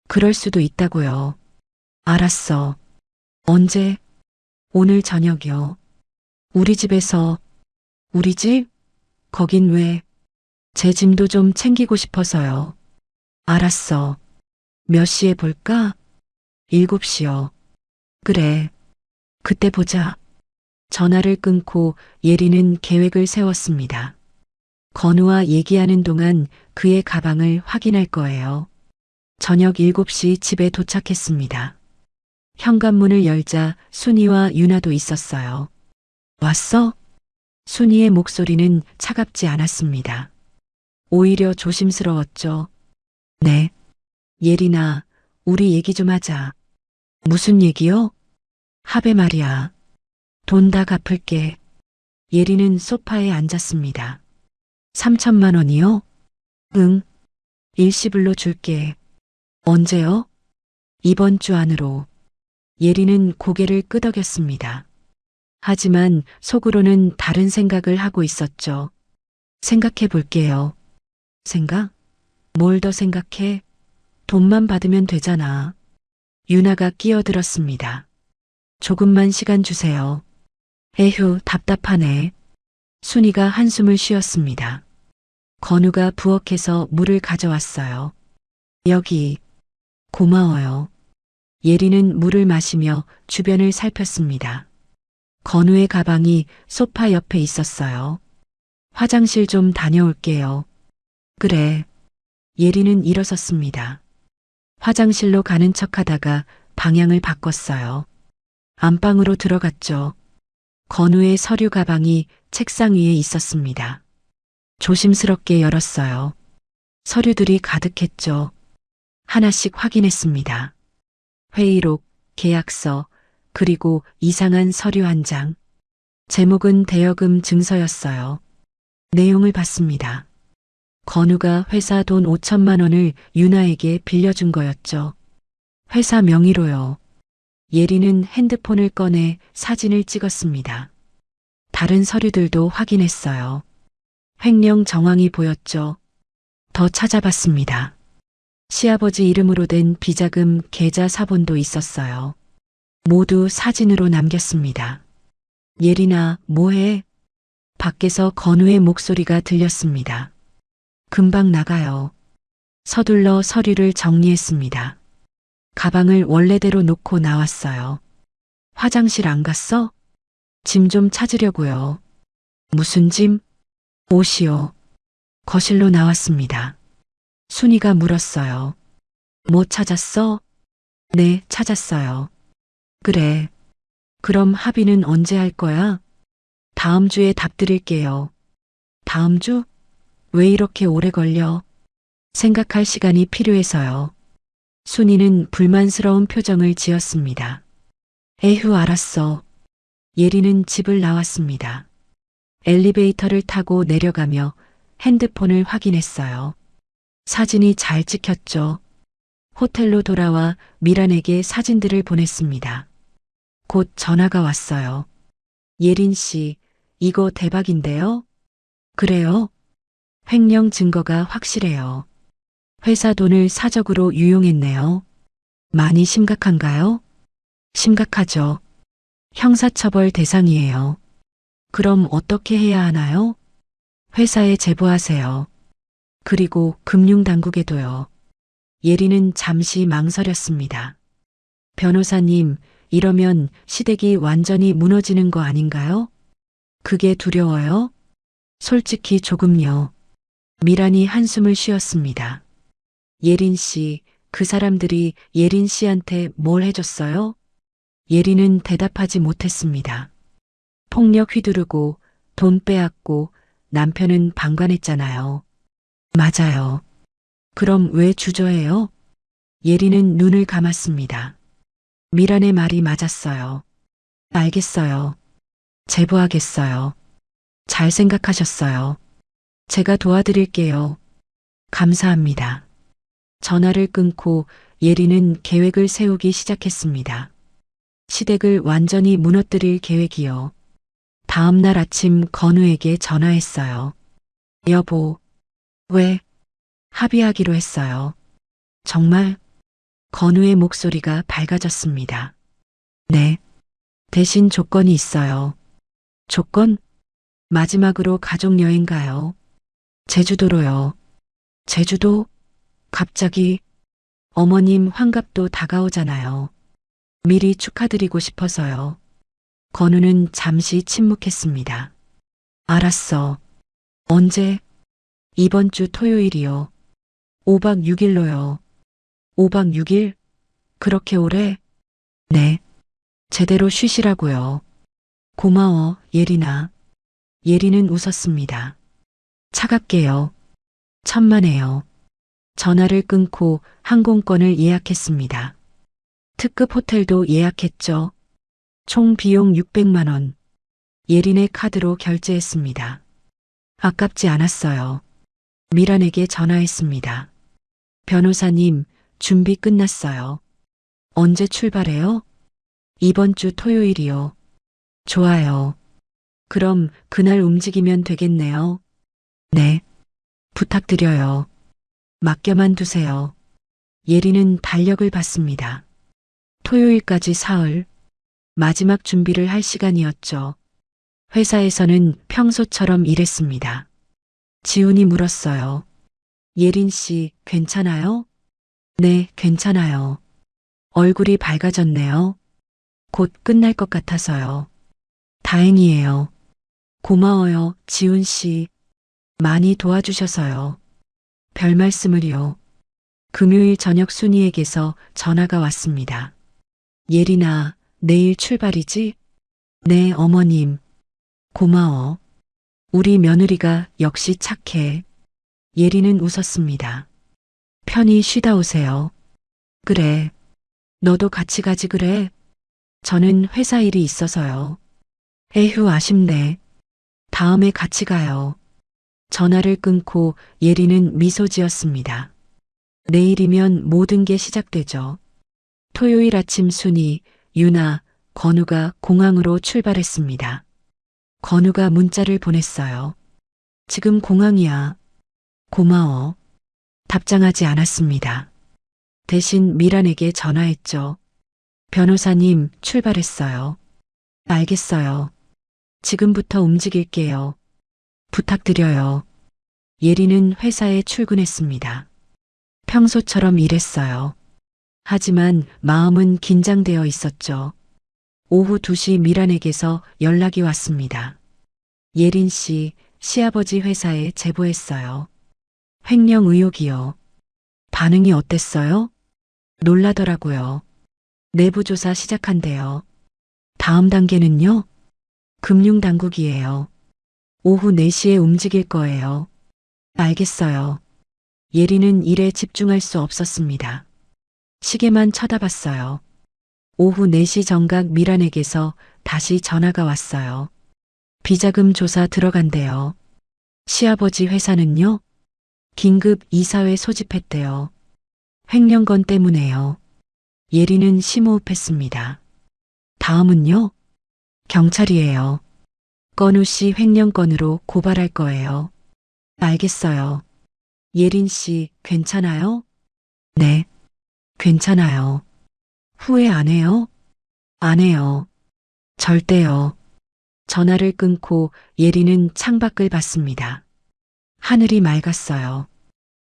그럴 수도 있다고요. 알았어. 언제? 오늘 저녁이요. 우리 집에서. 우리 집? 거긴 왜? 제 짐도 좀 챙기고 싶어서요. 알았어. 몇 시에 볼까? 7시요. 그래. 그때 보자. 전화를 끊고 예리는 계획을 세웠습니다. 건우와 얘기하는 동안 그의 가방을 확인할 거예요. 저녁 7시 집에 도착했습니다. 현관문을 열자 순이와 유나도 있었어요. 왔어? 순이의 목소리는 차갑지 않았습니다. 오히려 조심스러웠죠. 네. 예린아, 우리 얘기 좀 하자. 무슨 얘기요? 합의 말이야. 돈 다 갚을게. 예린은 소파에 앉았습니다. 3천만 원이요? 응. 일시불로 줄게. 언제요? 이번 주 안으로. 예린은 고개를 끄덕였습니다. 하지만 속으로는 다른 생각을 하고 있었죠. 생각해 볼게요. 생각? 뭘 더 생각해? 돈만 받으면 되잖아. 유나가 끼어들었습니다. 조금만 시간 주세요. 에휴, 답답하네. 순이가 한숨을 쉬었습니다. 건우가 부엌에서 물을 가져왔어요. 여기. 고마워요. 예리는 물을 마시며 주변을 살폈습니다. 건우의 가방이 소파 옆에 있었어요. 화장실 좀 다녀올게요. 그래. 예리는 일어섰습니다. 화장실로 가는 척하다가 방향을 바꿨어요. 안방으로 들어갔죠. 건우의 서류 가방이 책상 위에 있었습니다. 조심스럽게 열었어요. 서류들이 가득했죠. 하나씩 확인했습니다. 회의록, 계약서, 그리고 이상한 서류 한 장. 제목은 대여금 증서였어요. 내용을 봤습니다. 건우가 회사 돈 5천만 원을 유나에게 빌려준 거였죠. 회사 명의로요. 예리는 핸드폰을 꺼내 사진을 찍었습니다. 다른 서류들도 확인했어요. 횡령 정황이 보였죠. 더 찾아봤습니다. 시아버지 이름으로 된 비자금 계좌 사본도 있었어요. 모두 사진으로 남겼습니다. 예린아, 뭐해? 밖에서 건우의 목소리가 들렸습니다. 금방 나가요. 서둘러 서류를 정리했습니다. 가방을 원래대로 놓고 나왔어요. 화장실 안 갔어? 짐 좀 찾으려고요. 무슨 짐? 옷이요. 거실로 나왔습니다. 순이가 물었어요. 뭐 찾았어? 네, 찾았어요. 그래. 그럼 합의는 언제 할 거야? 다음 주에 답 드릴게요. 다음 주? 왜 이렇게 오래 걸려? 생각할 시간이 필요해서요. 순이는 불만스러운 표정을 지었습니다. 에휴, 알았어. 예리는 집을 나왔습니다. 엘리베이터를 타고 내려가며 핸드폰을 확인했어요. 사진이 잘 찍혔죠. 호텔로 돌아와 미란에게 사진들을 보냈습니다. 곧 전화가 왔어요. 예린 씨, 이거 대박인데요? 그래요? 횡령 증거가 확실해요. 회사 돈을 사적으로 유용했네요. 많이 심각한가요? 심각하죠. 형사처벌 대상이에요. 그럼 어떻게 해야 하나요? 회사에 제보하세요. 그리고 금융당국에도요. 예리는 잠시 망설였습니다. 변호사님, 이러면 시댁이 완전히 무너지는 거 아닌가요? 그게 두려워요? 솔직히 조금요. 미란이 한숨을 쉬었습니다. 예린 씨, 그 사람들이 예린 씨한테 뭘 해줬어요? 예린은 대답하지 못했습니다. 폭력 휘두르고 돈 빼앗고 남편은 방관했잖아요. 맞아요. 그럼 왜 주저해요? 예린은 눈을 감았습니다. 미란의 말이 맞았어요. 알겠어요. 제보하겠어요. 잘 생각하셨어요. 제가 도와드릴게요. 감사합니다. 전화를 끊고 예리는 계획을 세우기 시작했습니다. 시댁을 완전히 무너뜨릴 계획이요. 다음 날 아침 건우에게 전화했어요. 여보, 왜? 합의하기로 했어요. 정말? 건우의 목소리가 밝아졌습니다. 네. 대신 조건이 있어요. 조건? 마지막으로 가족여행 가요. 제주도로요. 제주도? 갑자기 어머님 환갑도 다가오잖아요. 미리 축하드리고 싶어서요. 건우는 잠시 침묵했습니다. 알았어. 언제? 이번 주 토요일이요. 5박 6일로요. 5박 6일? 그렇게 오래? 네. 제대로 쉬시라고요. 고마워, 예린아. 예린은 웃었습니다. 차갑게요. 천만에요. 전화를 끊고 항공권을 예약했습니다. 특급 호텔도 예약했죠. 총 비용 600만 원. 예린의 카드로 결제했습니다. 아깝지 않았어요. 미란에게 전화했습니다. 변호사님, 준비 끝났어요. 언제 출발해요? 이번 주 토요일이요. 좋아요. 그럼 그날 움직이면 되겠네요. 네. 부탁드려요. 맡겨만 두세요. 예리는 달력을 봤습니다. 토요일까지 사흘. 마지막 준비를 할 시간이었죠. 회사에서는 평소처럼 일했습니다. 지훈이 물었어요. 예린 씨, 괜찮아요? 네, 괜찮아요. 얼굴이 밝아졌네요. 곧 끝날 것 같아서요. 다행이에요. 고마워요, 지훈 씨. 많이 도와주셔서요. 별 말씀을요. 금요일 저녁 순이에게서 전화가 왔습니다. 예린아, 내일 출발이지? 네, 어머님. 고마워. 우리 며느리가 역시 착해. 예린은 웃었습니다. 편히 쉬다 오세요. 그래. 너도 같이 가지 그래. 저는 회사 일이 있어서요. 에휴, 아쉽네. 다음에 같이 가요. 전화를 끊고 예린은 미소 지었습니다. 내일이면 모든 게 시작되죠. 토요일 아침 순이, 유나, 건우가 공항으로 출발했습니다. 건우가 문자를 보냈어요. 지금 공항이야. 고마워. 답장하지 않았습니다. 대신 미란에게 전화했죠. 변호사님, 출발했어요. 알겠어요. 지금부터 움직일게요. 부탁드려요. 예린은 회사에 출근했습니다. 평소처럼 일했어요. 하지만 마음은 긴장되어 있었죠. 오후 2시 미란에게서 연락이 왔습니다. 예린 씨, 시아버지 회사에 제보했어요. 횡령 의혹이요. 반응이 어땠어요? 놀라더라고요. 내부 조사 시작한대요. 다음 단계는요? 금융당국이에요. 오후 4시에 움직일 거예요. 알겠어요. 예린은 일에 집중할 수 없었습니다. 시계만 쳐다봤어요. 오후 4시 정각 미란에게서 다시 전화가 왔어요. 비자금 조사 들어간대요. 시아버지 회사는요? 긴급 이사회 소집했대요. 횡령건 때문에요. 예린은 심호흡했습니다. 다음은요? 경찰이에요. 건우 씨 횡령건으로 고발할 거예요. 알겠어요. 예린 씨, 괜찮아요? 네, 괜찮아요. 후회 안 해요? 안 해요. 절대요. 전화를 끊고 예린은 창밖을 봤습니다. 하늘이 맑았어요.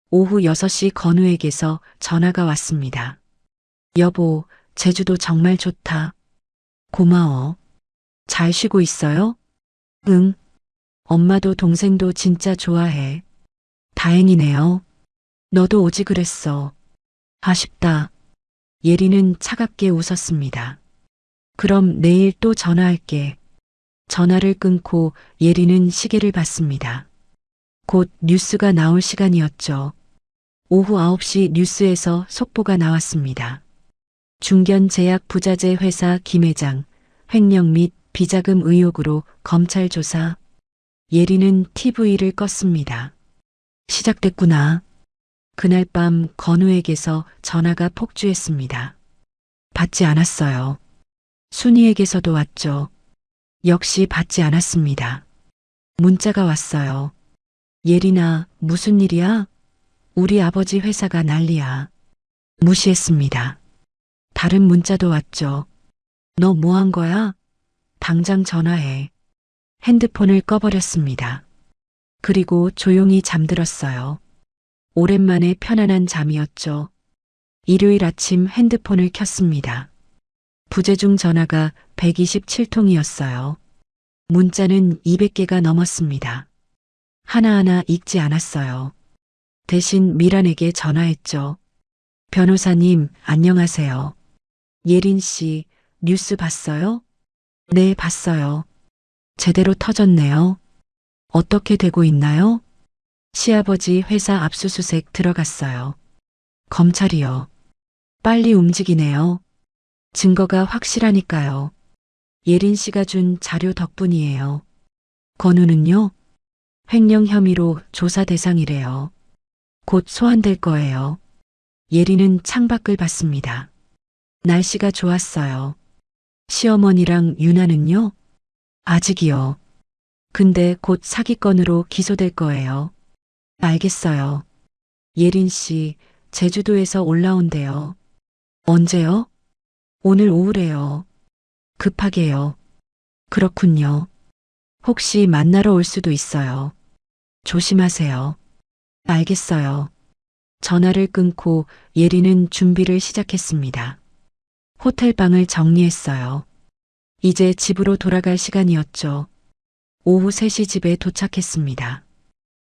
오후 6시 건우에게서 전화가 왔습니다. 여보, 제주도 정말 좋다. 고마워. 잘 쉬고 있어요? 응. 엄마도 동생도 진짜 좋아해. 다행이네요. 너도 오지 그랬어. 아쉽다. 예린은 차갑게 웃었습니다. 그럼 내일 또 전화할게. 전화를 끊고 예린은 시계를 봤습니다. 곧 뉴스가 나올 시간이었죠. 오후 9시 뉴스에서 속보가 나왔습니다. 중견제약 부자재 회사 김 회장, 횡령 및 비자금 의혹으로 검찰 조사. 예린은 TV를 껐습니다. 시작됐구나. 그날 밤 건우에게서 전화가 폭주했습니다. 받지 않았어요. 순이에게서도 왔죠. 역시 받지 않았습니다. 문자가 왔어요. 예린아, 무슨 일이야? 우리 아버지 회사가 난리야. 무시했습니다. 다른 문자도 왔죠. 너 뭐 한 거야? 당장 전화해. 핸드폰을 꺼버렸습니다. 그리고 조용히 잠들었어요. 오랜만에 편안한 잠이었죠. 일요일 아침 핸드폰을 켰습니다. 부재중 전화가 127통이었어요. 문자는 200개가 넘었습니다. 하나하나 읽지 않았어요. 대신 미란에게 전화했죠. 변호사님, 안녕하세요. 예린 씨, 뉴스 봤어요? 네, 봤어요. 제대로 터졌네요. 어떻게 되고 있나요? 시아버지 회사 압수수색 들어갔어요. 검찰이요. 빨리 움직이네요. 증거가 확실하니까요. 예린 씨가 준 자료 덕분이에요. 건우는요? 횡령 혐의로 조사 대상이래요. 곧 소환될 거예요. 예린은 창밖을 봤습니다. 날씨가 좋았어요. 시어머니랑 유나는요? 아직이요. 근데 곧 사기건으로 기소될 거예요. 알겠어요. 예린 씨, 제주도에서 올라온대요. 언제요? 오늘 오후래요. 급하게요. 그렇군요. 혹시 만나러 올 수도 있어요. 조심하세요. 알겠어요. 전화를 끊고 예리는 준비를 시작했습니다. 호텔방을 정리했어요. 이제 집으로 돌아갈 시간이었죠. 오후 3시 집에 도착했습니다.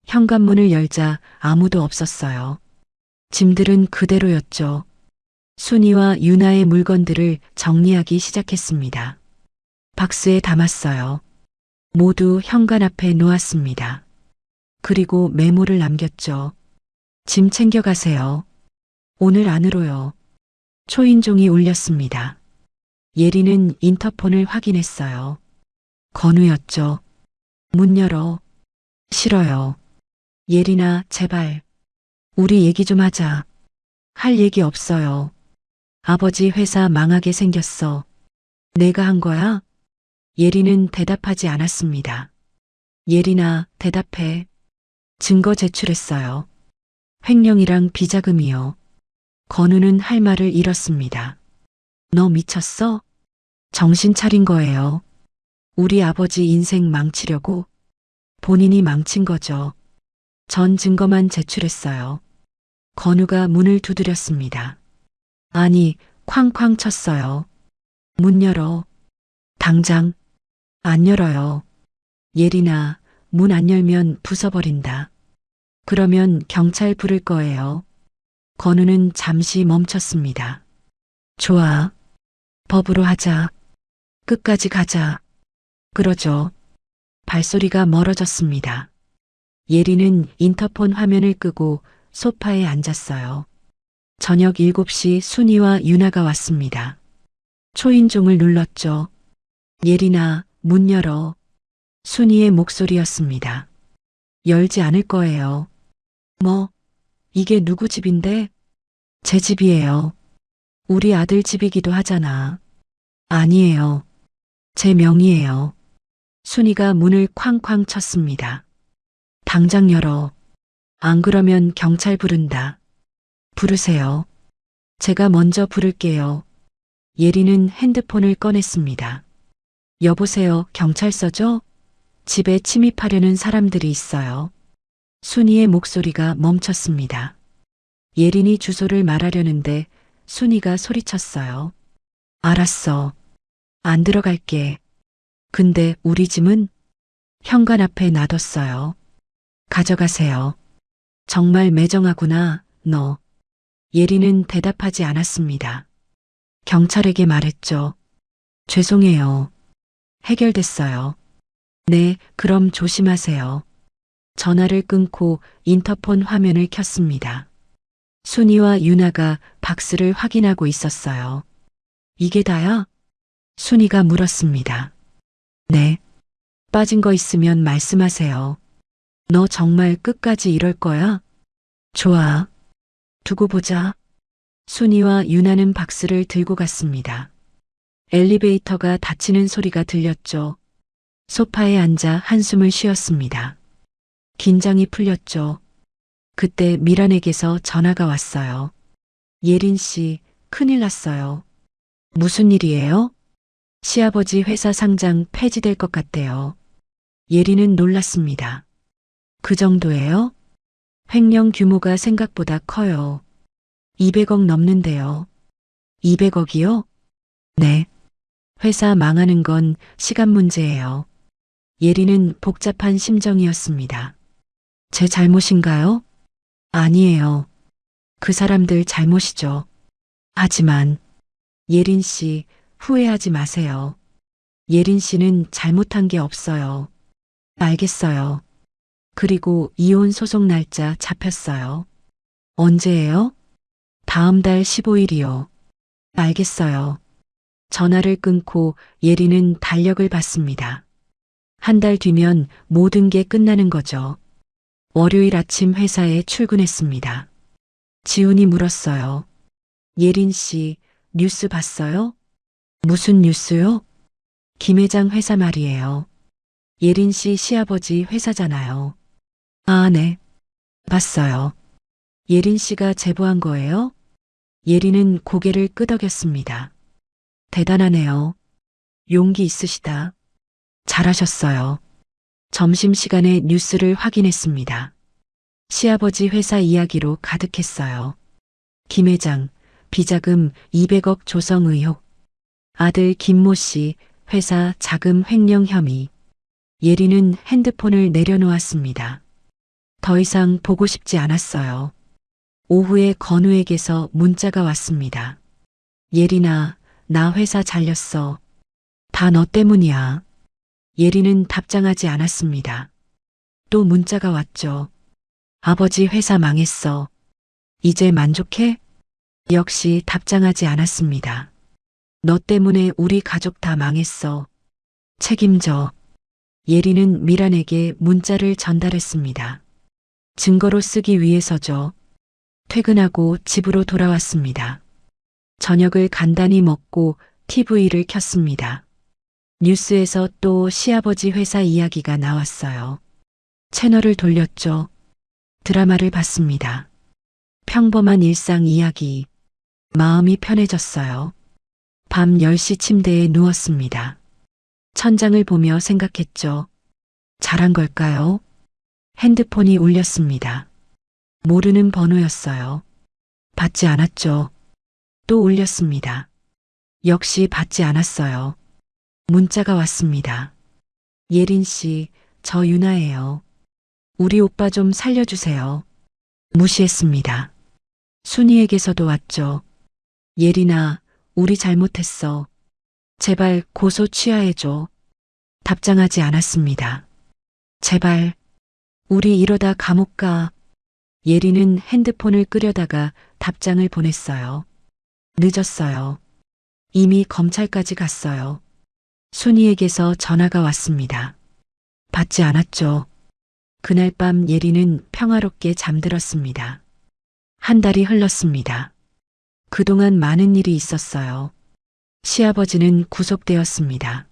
현관문을 열자 아무도 없었어요. 짐들은 그대로였죠. 순이와 유나의 물건들을 정리하기 시작했습니다. 박스에 담았어요. 모두 현관 앞에 놓았습니다. 그리고 메모를 남겼죠. 짐 챙겨가세요. 오늘 안으로요. 초인종이 울렸습니다. 예리는 인터폰을 확인했어요. 건우였죠. 문 열어. 싫어요. 예린아, 제발. 우리 얘기 좀 하자. 할 얘기 없어요. 아버지 회사 망하게 생겼어. 내가 한 거야? 예린은 대답하지 않았습니다. 예린아, 대답해. 증거 제출했어요. 횡령이랑 비자금이요. 건우는 할 말을 잃었습니다. 너 미쳤어? 정신 차린 거예요. 우리 아버지 인생 망치려고? 본인이 망친 거죠. 전 증거만 제출했어요. 건우가 문을 두드렸습니다. 아니, 쾅쾅 쳤어요. 문 열어. 당장. 안 열어요. 예린아, 문 안 열면 부숴버린다. 그러면 경찰 부를 거예요. 건우는 잠시 멈췄습니다. 좋아. 법으로 하자. 끝까지 가자. 그러죠. 발소리가 멀어졌습니다. 예리는 인터폰 화면을 끄고 소파에 앉았어요. 저녁 7시 순이와 유나가 왔습니다. 초인종을 눌렀죠. 예린아, 문 열어. 순이의 목소리였습니다. 열지 않을 거예요. 뭐? 이게 누구 집인데? 제 집이에요. 우리 아들 집이기도 하잖아. 아니에요. 제 명의예요. 순이가 문을 쾅쾅 쳤습니다. 당장 열어. 안 그러면 경찰 부른다. 부르세요. 제가 먼저 부를게요. 예리는 핸드폰을 꺼냈습니다. 여보세요, 경찰서죠? 집에 침입하려는 사람들이 있어요. 순이의 목소리가 멈췄습니다. 예린이 주소를 말하려는데 순이가 소리쳤어요. 알았어. 안 들어갈게. 근데 우리 짐은 현관 앞에 놔뒀어요. 가져가세요. 정말 매정하구나, 너. 예리는 대답하지 않았습니다. 경찰에게 말했죠. 죄송해요. 해결됐어요. 네, 그럼 조심하세요. 전화를 끊고 인터폰 화면을 켰습니다. 순이와 유나가 박스를 확인하고 있었어요. 이게 다야? 순이가 물었습니다. 네. 빠진 거 있으면 말씀하세요. 너 정말 끝까지 이럴 거야? 좋아. 두고 보자. 순이와 유나는 박스를 들고 갔습니다. 엘리베이터가 닫히는 소리가 들렸죠. 소파에 앉아 한숨을 쉬었습니다. 긴장이 풀렸죠. 그때 미란에게서 전화가 왔어요. 예린 씨, 큰일 났어요. 무슨 일이에요? 시아버지 회사 상장 폐지될 것 같대요. 예린은 놀랐습니다. 그 정도예요? 횡령 규모가 생각보다 커요. 200억 넘는데요. 200억이요? 네. 회사 망하는 건 시간 문제예요. 예린은 복잡한 심정이었습니다. 제 잘못인가요? 아니에요. 그 사람들 잘못이죠. 하지만 예린 씨, 후회하지 마세요. 예린 씨는 잘못한 게 없어요. 알겠어요. 그리고 이혼 소송 날짜 잡혔어요. 언제예요? 다음 달 15일이요. 알겠어요. 전화를 끊고 예린은 달력을 봤습니다. 한 달 뒤면 모든 게 끝나는 거죠. 월요일 아침 회사에 출근했습니다. 지훈이 물었어요. 예린 씨, 뉴스 봤어요? 무슨 뉴스요? 김 회장 회사 말이에요. 예린 씨 시아버지 회사잖아요. 아, 네. 봤어요. 예린 씨가 제보한 거예요? 예린은 고개를 끄덕였습니다. 대단하네요. 용기 있으시다. 잘하셨어요. 점심시간에 뉴스를 확인했습니다. 시아버지 회사 이야기로 가득했어요. 김 회장, 비자금 200억 조성 의혹. 아들 김모 씨, 회사 자금 횡령 혐의. 예리는 핸드폰을 내려놓았습니다. 더 이상 보고 싶지 않았어요. 오후에 건우에게서 문자가 왔습니다. 예린아, 나 회사 잘렸어. 다 너 때문이야. 예린은 답장하지 않았습니다. 또 문자가 왔죠. 아버지 회사 망했어. 이제 만족해? 역시 답장하지 않았습니다. 너 때문에 우리 가족 다 망했어. 책임져. 예린은 미란에게 문자를 전달했습니다. 증거로 쓰기 위해서죠. 퇴근하고 집으로 돌아왔습니다. 저녁을 간단히 먹고 TV를 켰습니다. 뉴스에서 또 시아버지 회사 이야기가 나왔어요. 채널을 돌렸죠. 드라마를 봤습니다. 평범한 일상 이야기. 마음이 편해졌어요. 밤 10시 침대에 누웠습니다. 천장을 보며 생각했죠. 잘한 걸까요? 핸드폰이 울렸습니다. 모르는 번호였어요. 받지 않았죠. 또 울렸습니다. 역시 받지 않았어요. 문자가 왔습니다. 예린 씨, 저 유나예요. 우리 오빠 좀 살려주세요. 무시했습니다. 순이에게서도 왔죠. 예린아, 우리 잘못했어. 제발 고소 취하해줘. 답장하지 않았습니다. 제발, 우리 이러다 감옥 가. 예린은 핸드폰을 끄려다가 답장을 보냈어요. 늦었어요. 이미 검찰까지 갔어요. 순이에게서 전화가 왔습니다. 받지 않았죠. 그날 밤 예린은 평화롭게 잠들었습니다. 한 달이 흘렀습니다. 그동안 많은 일이 있었어요. 시아버지는 구속되었습니다.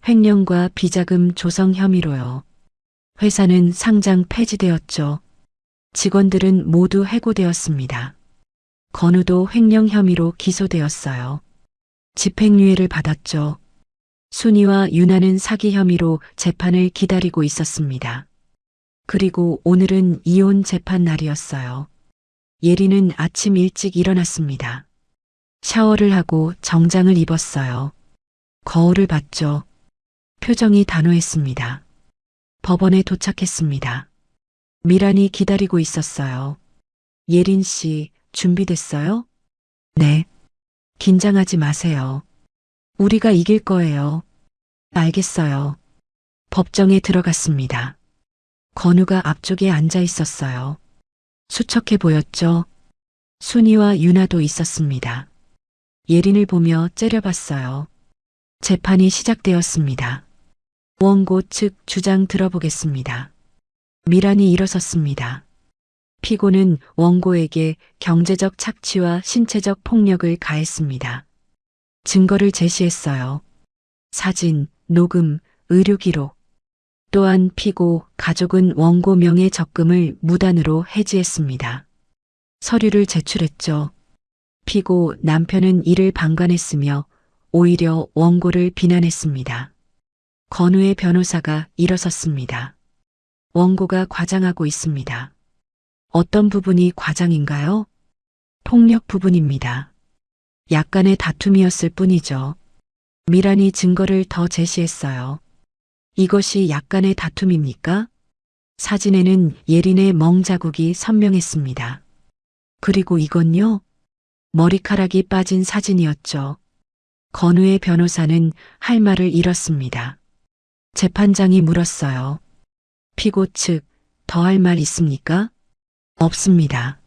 횡령과 비자금 조성 혐의로요. 회사는 상장 폐지되었죠. 직원들은 모두 해고되었습니다. 건우도 횡령 혐의로 기소되었어요. 집행유예를 받았죠. 순이와 유나는 사기 혐의로 재판을 기다리고 있었습니다. 그리고 오늘은 이혼 재판 날이었어요. 예린은 아침 일찍 일어났습니다. 샤워를 하고 정장을 입었어요. 거울을 봤죠. 표정이 단호했습니다. 법원에 도착했습니다. 미란이 기다리고 있었어요. 예린 씨, 준비됐어요? 네. 긴장하지 마세요. 우리가 이길 거예요. 알겠어요. 법정에 들어갔습니다. 건우가 앞쪽에 앉아 있었어요. 수척해 보였죠? 순이와 유나도 있었습니다. 예린을 보며 째려봤어요. 재판이 시작되었습니다. 원고 측 주장 들어보겠습니다. 미란이 일어섰습니다. 피고는 원고에게 경제적 착취와 신체적 폭력을 가했습니다. 증거를 제시했어요. 사진, 녹음, 의료 기록. 또한 피고 가족은 원고 명의 적금을 무단으로 해지했습니다. 서류를 제출했죠. 피고 남편은 이를 방관했으며 오히려 원고를 비난했습니다. 건우의 변호사가 일어섰습니다. 원고가 과장하고 있습니다. 어떤 부분이 과장인가요? 폭력 부분입니다. 약간의 다툼이었을 뿐이죠. 미란이 증거를 더 제시했어요. 이것이 약간의 다툼입니까? 사진에는 예린의 멍 자국이 선명했습니다. 그리고 이건요? 머리카락이 빠진 사진이었죠. 건우의 변호사는 할 말을 잃었습니다. 재판장이 물었어요. 피고 측, 더 할 말 있습니까? 없습니다.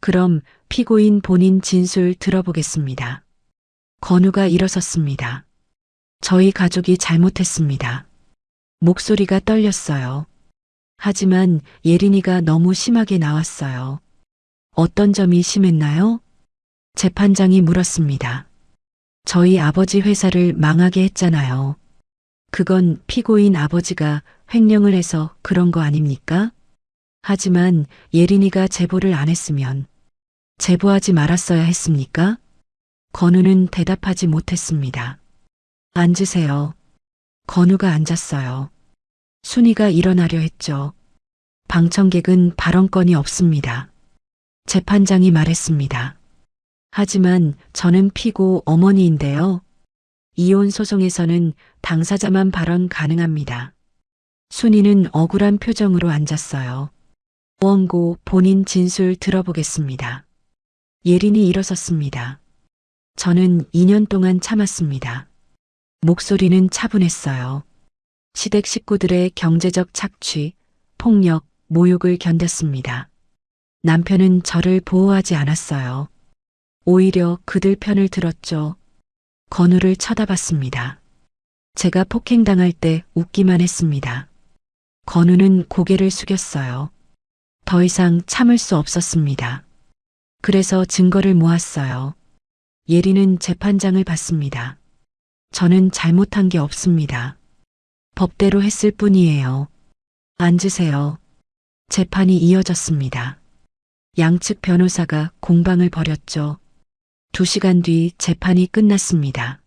그럼 피고인 본인 진술 들어보겠습니다. 건우가 일어섰습니다. 저희 가족이 잘못했습니다. 목소리가 떨렸어요. 하지만 예린이가 너무 심하게 나왔어요. 어떤 점이 심했나요? 재판장이 물었습니다. 저희 아버지 회사를 망하게 했잖아요. 그건 피고인 아버지가 횡령을 해서 그런 거 아닙니까? 하지만 예린이가 제보를 안 했으면 제보하지 말았어야 했습니까? 건우는 대답하지 못했습니다. 앉으세요. 건우가 앉았어요. 순이가 일어나려 했죠. 방청객은 발언권이 없습니다. 재판장이 말했습니다. 하지만 저는 피고 어머니인데요. 이혼 소송에서는 당사자만 발언 가능합니다. 순이는 억울한 표정으로 앉았어요. 원고 본인 진술 들어보겠습니다. 예린이 일어섰습니다. 저는 2년 동안 참았습니다. 목소리는 차분했어요. 시댁 식구들의 경제적 착취, 폭력, 모욕을 견뎠습니다. 남편은 저를 보호하지 않았어요. 오히려 그들 편을 들었죠. 건우를 쳐다봤습니다. 제가 폭행당할 때 웃기만 했습니다. 건우는 고개를 숙였어요. 더 이상 참을 수 없었습니다. 그래서 증거를 모았어요. 예린은 재판장을 받습니다. 저는 잘못한 게 없습니다. 법대로 했을 뿐이에요. 앉으세요. 재판이 이어졌습니다. 양측 변호사가 공방을 벌였죠. 2시간 뒤 재판이 끝났습니다.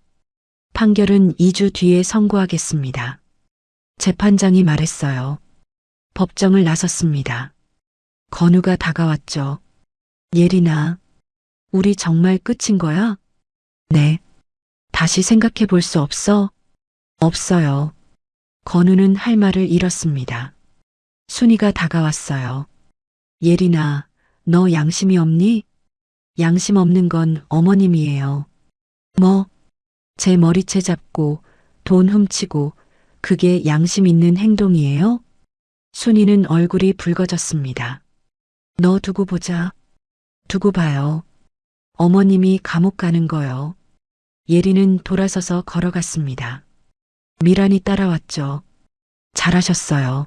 판결은 2주 뒤에 선고하겠습니다. 재판장이 말했어요. 법정을 나섰습니다. 건우가 다가왔죠. 예린아, 우리 정말 끝인 거야? 네. 다시 생각해 볼 수 없어? 없어요. 건우는 할 말을 잃었습니다. 순이가 다가왔어요. 예린아, 너 양심이 없니? 양심 없는 건 어머님이에요. 뭐? 제 머리채 잡고 돈 훔치고 그게 양심 있는 행동이에요? 순이는 얼굴이 붉어졌습니다. 너 두고 보자. 두고 봐요. 어머님이 감옥 가는 거요. 예린은 돌아서서 걸어갔습니다. 미란이 따라왔죠. 잘하셨어요.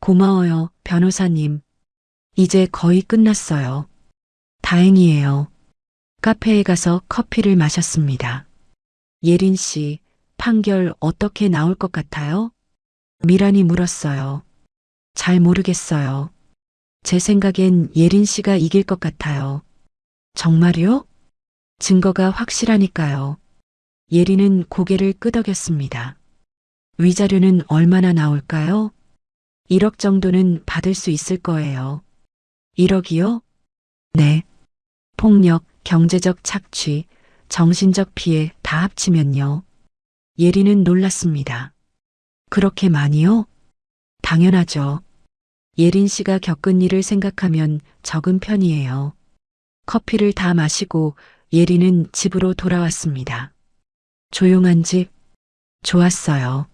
고마워요, 변호사님. 이제 거의 끝났어요. 다행이에요. 카페에 가서 커피를 마셨습니다. 예린 씨, 판결 어떻게 나올 것 같아요? 미란이 물었어요. 잘 모르겠어요. 제 생각엔 예린 씨가 이길 것 같아요. 정말요? 증거가 확실하니까요. 예린은 고개를 끄덕였습니다. 위자료는 얼마나 나올까요? 1억 정도는 받을 수 있을 거예요. 1억이요? 네. 폭력, 경제적 착취, 정신적 피해 다 합치면요. 예린은 놀랐습니다. 그렇게 많이요? 당연하죠. 예린 씨가 겪은 일을 생각하면 적은 편이에요. 커피를 다 마시고 예린은 집으로 돌아왔습니다. 조용한 집, 좋았어요.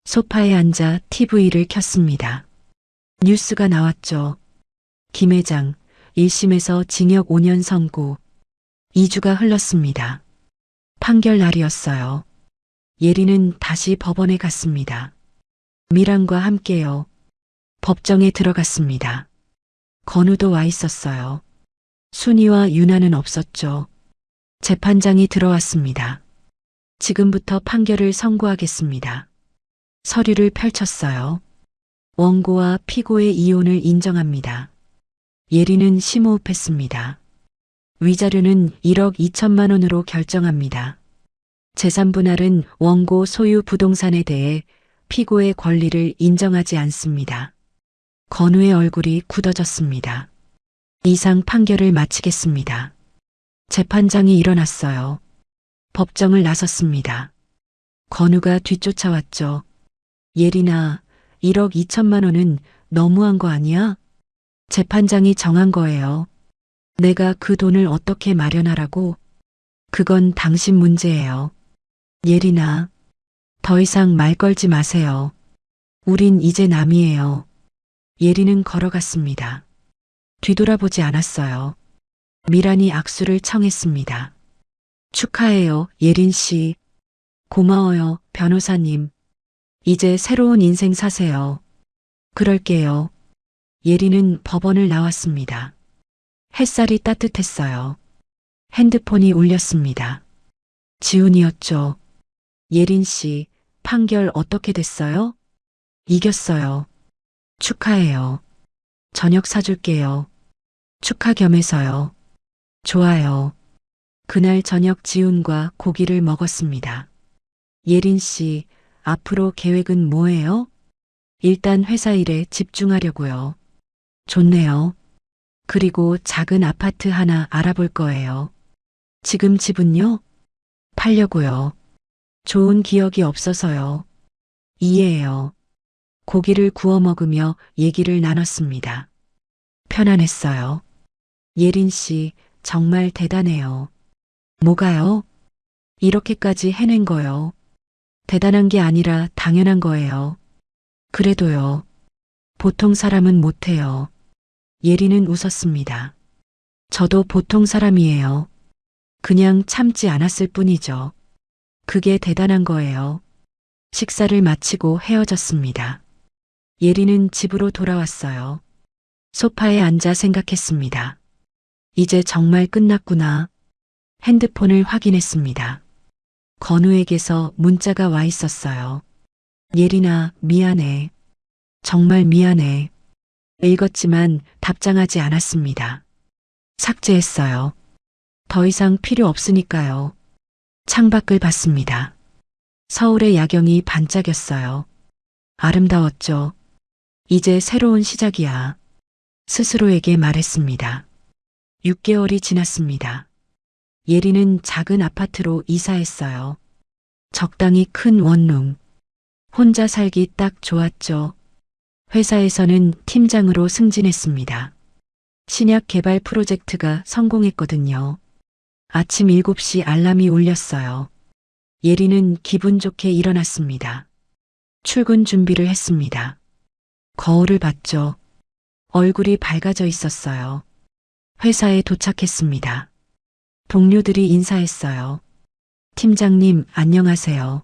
소파에 앉아 TV를 켰습니다. 뉴스가 나왔죠. 김 회장, 1심에서 징역 5년 선고. 2주가 흘렀습니다. 판결 날이었어요. 예린은 다시 법원에 갔습니다. 미란과 함께요. 법정에 들어갔습니다. 건우도 와 있었어요. 순이와 유나는 없었죠. 재판장이 들어왔습니다. 지금부터 판결을 선고하겠습니다. 서류를 펼쳤어요. 원고와 피고의 이혼을 인정합니다. 예린은 심호흡했습니다. 위자료는 1억 2천만 원으로 결정합니다. 재산 분할은 원고 소유 부동산에 대해 피고의 권리를 인정하지 않습니다. 건우의 얼굴이 굳어졌습니다. 이상 판결을 마치겠습니다. 재판장이 일어났어요. 법정을 나섰습니다. 건우가 뒤쫓아왔죠. 예린아, 1억 2천만 원은 너무한 거 아니야? 재판장이 정한 거예요. 내가 그 돈을 어떻게 마련하라고? 그건 당신 문제예요. 예린아, 더 이상 말 걸지 마세요. 우린 이제 남이에요. 예린은 걸어갔습니다. 뒤돌아보지 않았어요. 미란이 악수를 청했습니다. 축하해요, 예린 씨. 고마워요, 변호사님. 이제 새로운 인생 사세요. 그럴게요. 예린은 법원을 나왔습니다. 햇살이 따뜻했어요. 핸드폰이 울렸습니다. 지훈이었죠. 예린 씨, 판결 어떻게 됐어요? 이겼어요. 축하해요. 저녁 사줄게요. 축하 겸해서요. 좋아요. 그날 저녁 지훈과 고기를 먹었습니다. 예린 씨, 앞으로 계획은 뭐예요? 일단 회사 일에 집중하려고요. 좋네요. 그리고 작은 아파트 하나 알아볼 거예요. 지금 집은요? 팔려고요. 좋은 기억이 없어서요. 이해해요. 고기를 구워 먹으며 얘기를 나눴습니다. 편안했어요. 예린 씨, 정말 대단해요. 뭐가요? 이렇게까지 해낸 거요. 대단한 게 아니라 당연한 거예요. 그래도요. 보통 사람은 못해요. 예린은 웃었습니다. 저도 보통 사람이에요. 그냥 참지 않았을 뿐이죠. 그게 대단한 거예요. 식사를 마치고 헤어졌습니다. 예린은 집으로 돌아왔어요. 소파에 앉아 생각했습니다. 이제 정말 끝났구나. 핸드폰을 확인했습니다. 건우에게서 문자가 와 있었어요. 예린아, 미안해. 정말 미안해. 읽었지만 답장하지 않았습니다. 삭제했어요. 더 이상 필요 없으니까요. 창밖을 봤습니다. 서울의 야경이 반짝였어요. 아름다웠죠. 이제 새로운 시작이야. 스스로에게 말했습니다. 6개월이 지났습니다. 예린은 작은 아파트로 이사했어요. 적당히 큰 원룸. 혼자 살기 딱 좋았죠. 회사에서는 팀장으로 승진했습니다. 신약 개발 프로젝트가 성공했거든요. 아침 7시 알람이 울렸어요. 예린은 기분 좋게 일어났습니다. 출근 준비를 했습니다. 거울을 봤죠. 얼굴이 밝아져 있었어요. 회사에 도착했습니다. 동료들이 인사했어요. 팀장님, 안녕하세요.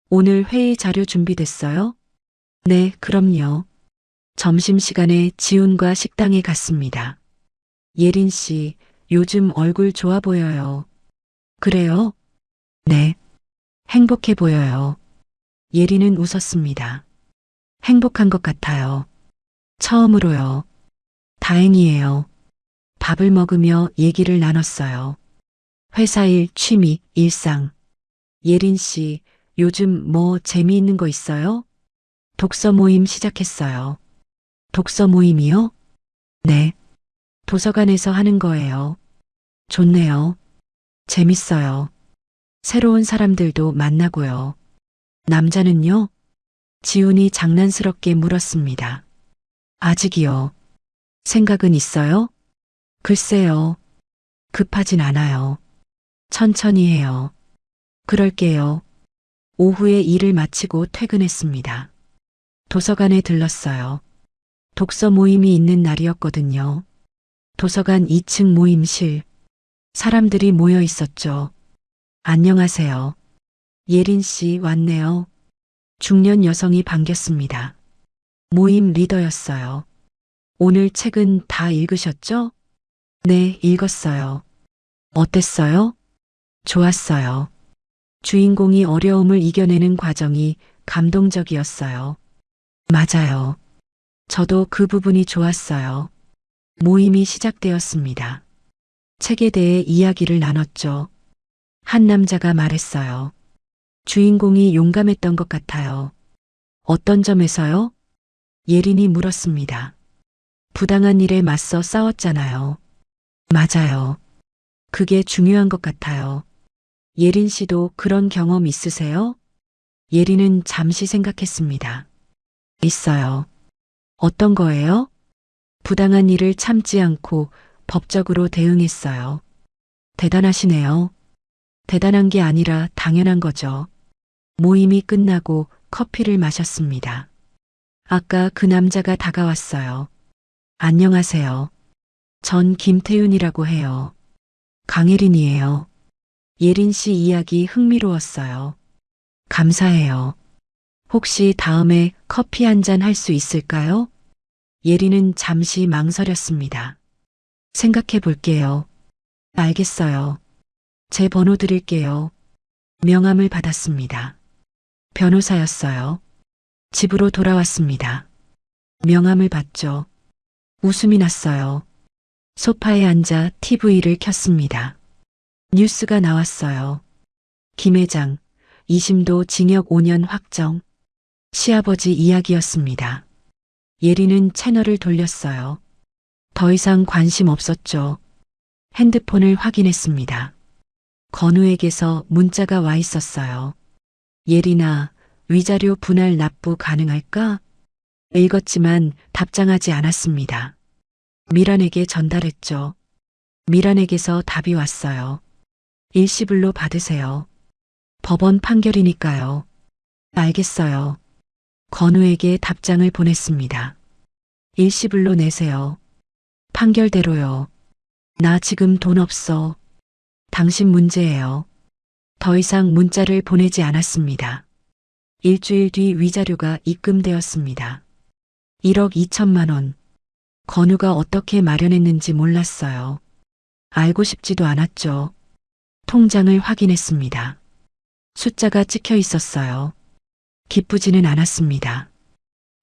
오늘 회의 자료 준비됐어요? 네, 그럼요. 점심시간에 지훈과 식당에 갔습니다. 예린 씨, 요즘 얼굴 좋아 보여요. 그래요? 네. 행복해 보여요. 예린은 웃었습니다. 행복한 것 같아요. 처음으로요. 다행이에요. 밥을 먹으며 얘기를 나눴어요. 회사 일, 취미, 일상. 예린 씨, 요즘 뭐 재미있는 거 있어요? 독서 모임 시작했어요. 독서 모임이요? 네. 도서관에서 하는 거예요. 좋네요. 재밌어요. 새로운 사람들도 만나고요. 남자는요? 지훈이 장난스럽게 물었습니다. 아직이요. 생각은 있어요? 글쎄요. 급하진 않아요. 천천히 해요. 그럴게요. 오후에 일을 마치고 퇴근했습니다. 도서관에 들렀어요. 독서 모임이 있는 날이었거든요. 도서관 2층 모임실. 사람들이 모여 있었죠. 안녕하세요. 예린 씨 왔네요. 중년 여성이 반겼습니다. 모임 리더였어요. 오늘 책은 다 읽으셨죠? 네, 읽었어요. 어땠어요? 좋았어요. 주인공이 어려움을 이겨내는 과정이 감동적이었어요. 맞아요. 저도 그 부분이 좋았어요. 모임이 시작되었습니다. 책에 대해 이야기를 나눴죠. 한 남자가 말했어요. 주인공이 용감했던 것 같아요. 어떤 점에서요? 예린이 물었습니다. 부당한 일에 맞서 싸웠잖아요. 맞아요. 그게 중요한 것 같아요. 예린 씨도 그런 경험 있으세요? 예린은 잠시 생각했습니다. 있어요. 어떤 거예요? 부당한 일을 참지 않고 법적으로 대응했어요. 대단하시네요. 대단한 게 아니라 당연한 거죠. 모임이 끝나고 커피를 마셨습니다. 아까 그 남자가 다가왔어요. 안녕하세요. 전 김태윤이라고 해요. 강혜린이에요. 예린 씨 이야기 흥미로웠어요. 감사해요. 혹시 다음에 커피 한 잔 할 수 있을까요? 예린은 잠시 망설였습니다. 생각해 볼게요. 알겠어요. 제 번호 드릴게요. 명함을 받았습니다. 변호사였어요. 집으로 돌아왔습니다. 명함을 받죠. 웃음이 났어요. 소파에 앉아 TV를 켰습니다. 뉴스가 나왔어요. 김 회장, 2심도 징역 5년 확정. 시아버지 이야기였습니다. 예리는 채널을 돌렸어요. 더 이상 관심 없었죠. 핸드폰을 확인했습니다. 건우에게서 문자가 와 있었어요. 예린아, 위자료 분할 납부 가능할까? 읽었지만 답장하지 않았습니다. 미란에게 전달했죠. 미란에게서 답이 왔어요. 일시불로 받으세요. 법원 판결이니까요. 알겠어요. 건우에게 답장을 보냈습니다. 일시불로 내세요. 판결대로요. 나 지금 돈 없어. 당신 문제예요. 더 이상 문자를 보내지 않았습니다. 일주일 뒤 위자료가 입금되었습니다. 1억 2천만 원. 건우가 어떻게 마련했는지 몰랐어요. 알고 싶지도 않았죠. 통장을 확인했습니다. 숫자가 찍혀 있었어요. 기쁘지는 않았습니다.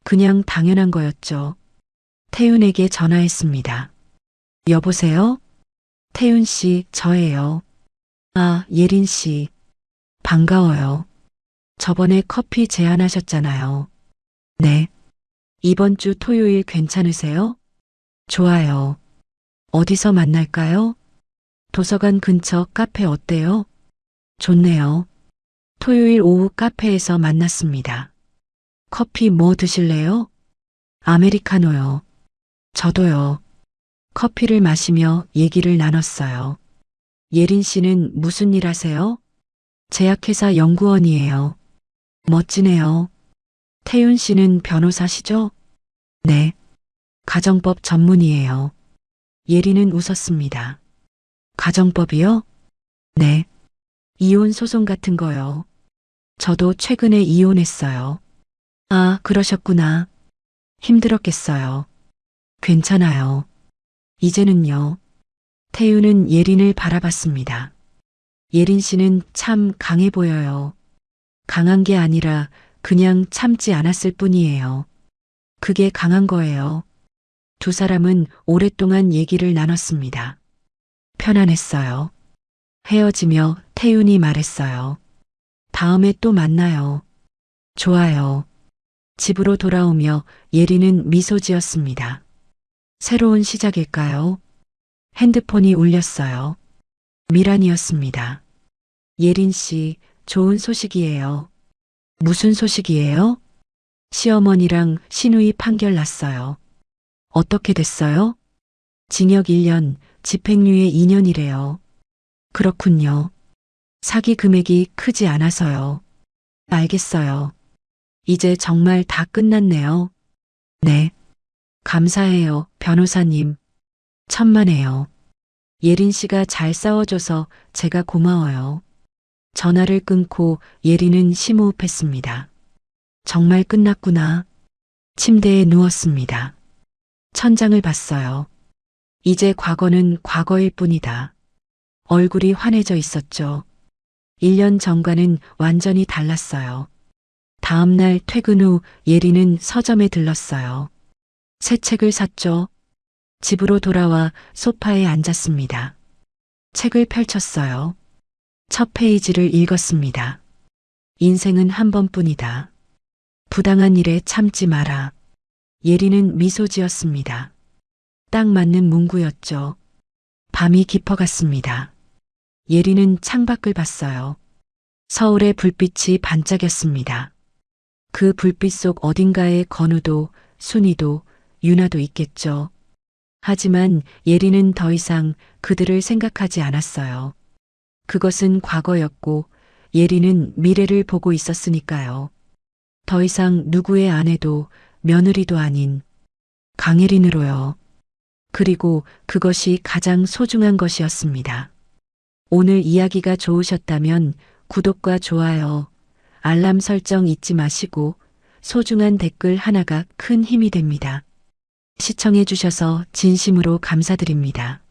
그냥 당연한 거였죠. 태윤에게 전화했습니다. 여보세요? 태윤 씨, 저예요. 아, 예린 씨. 반가워요. 저번에 커피 제안하셨잖아요. 네. 이번 주 토요일 괜찮으세요? 좋아요. 어디서 만날까요? 도서관 근처 카페 어때요? 좋네요. 토요일 오후 카페에서 만났습니다. 커피 뭐 드실래요? 아메리카노요. 저도요. 커피를 마시며 얘기를 나눴어요. 예린 씨는 무슨 일 하세요? 제약회사 연구원이에요. 멋지네요. 태윤 씨는 변호사시죠? 네. 가정법 전문이에요. 예린은 웃었습니다. 가정법이요? 네. 이혼 소송 같은 거요. 저도 최근에 이혼했어요. 아, 그러셨구나. 힘들었겠어요. 괜찮아요. 이제는요. 태윤은 예린을 바라봤습니다. 예린 씨는 참 강해 보여요. 강한 게 아니라 그냥 참지 않았을 뿐이에요. 그게 강한 거예요. 두 사람은 오랫동안 얘기를 나눴습니다. 편안했어요. 헤어지며 태윤이 말했어요. 다음에 또 만나요. 좋아요. 집으로 돌아오며 예린은 미소 지었습니다. 새로운 시작일까요? 핸드폰이 울렸어요. 미란이었습니다. 예린 씨, 좋은 소식이에요. 무슨 소식이에요? 시어머니랑 신우이 판결 났어요. 어떻게 됐어요? 징역 1년, 집행유예 2년이래요. 그렇군요. 사기 금액이 크지 않아서요. 알겠어요. 이제 정말 다 끝났네요. 네. 감사해요, 변호사님. 천만에요. 예린 씨가 잘 싸워줘서 제가 고마워요. 전화를 끊고 예린은 심호흡했습니다. 정말 끝났구나. 침대에 누웠습니다. 천장을 봤어요. 이제 과거는 과거일 뿐이다. 얼굴이 환해져 있었죠. 1년 전과는 완전히 달랐어요. 다음 날 퇴근 후 예린은 서점에 들렀어요. 새 책을 샀죠. 집으로 돌아와 소파에 앉았습니다. 책을 펼쳤어요. 첫 페이지를 읽었습니다. 인생은 한 번뿐이다. 부당한 일에 참지 마라. 예린은 미소 지었습니다. 딱 맞는 문구였죠. 밤이 깊어갔습니다. 예린은 창밖을 봤어요. 서울의 불빛이 반짝였습니다. 그 불빛 속 어딘가에 건우도, 순이도, 유나도 있겠죠. 하지만 예린은 더 이상 그들을 생각하지 않았어요. 그것은 과거였고 예린은 미래를 보고 있었으니까요. 더 이상 누구의 아내도 며느리도 아닌 강예린으로요. 그리고 그것이 가장 소중한 것이었습니다. 오늘 이야기가 좋으셨다면 구독과 좋아요, 알람 설정 잊지 마시고 소중한 댓글 하나가 큰 힘이 됩니다. 시청해 주셔서 진심으로 감사드립니다.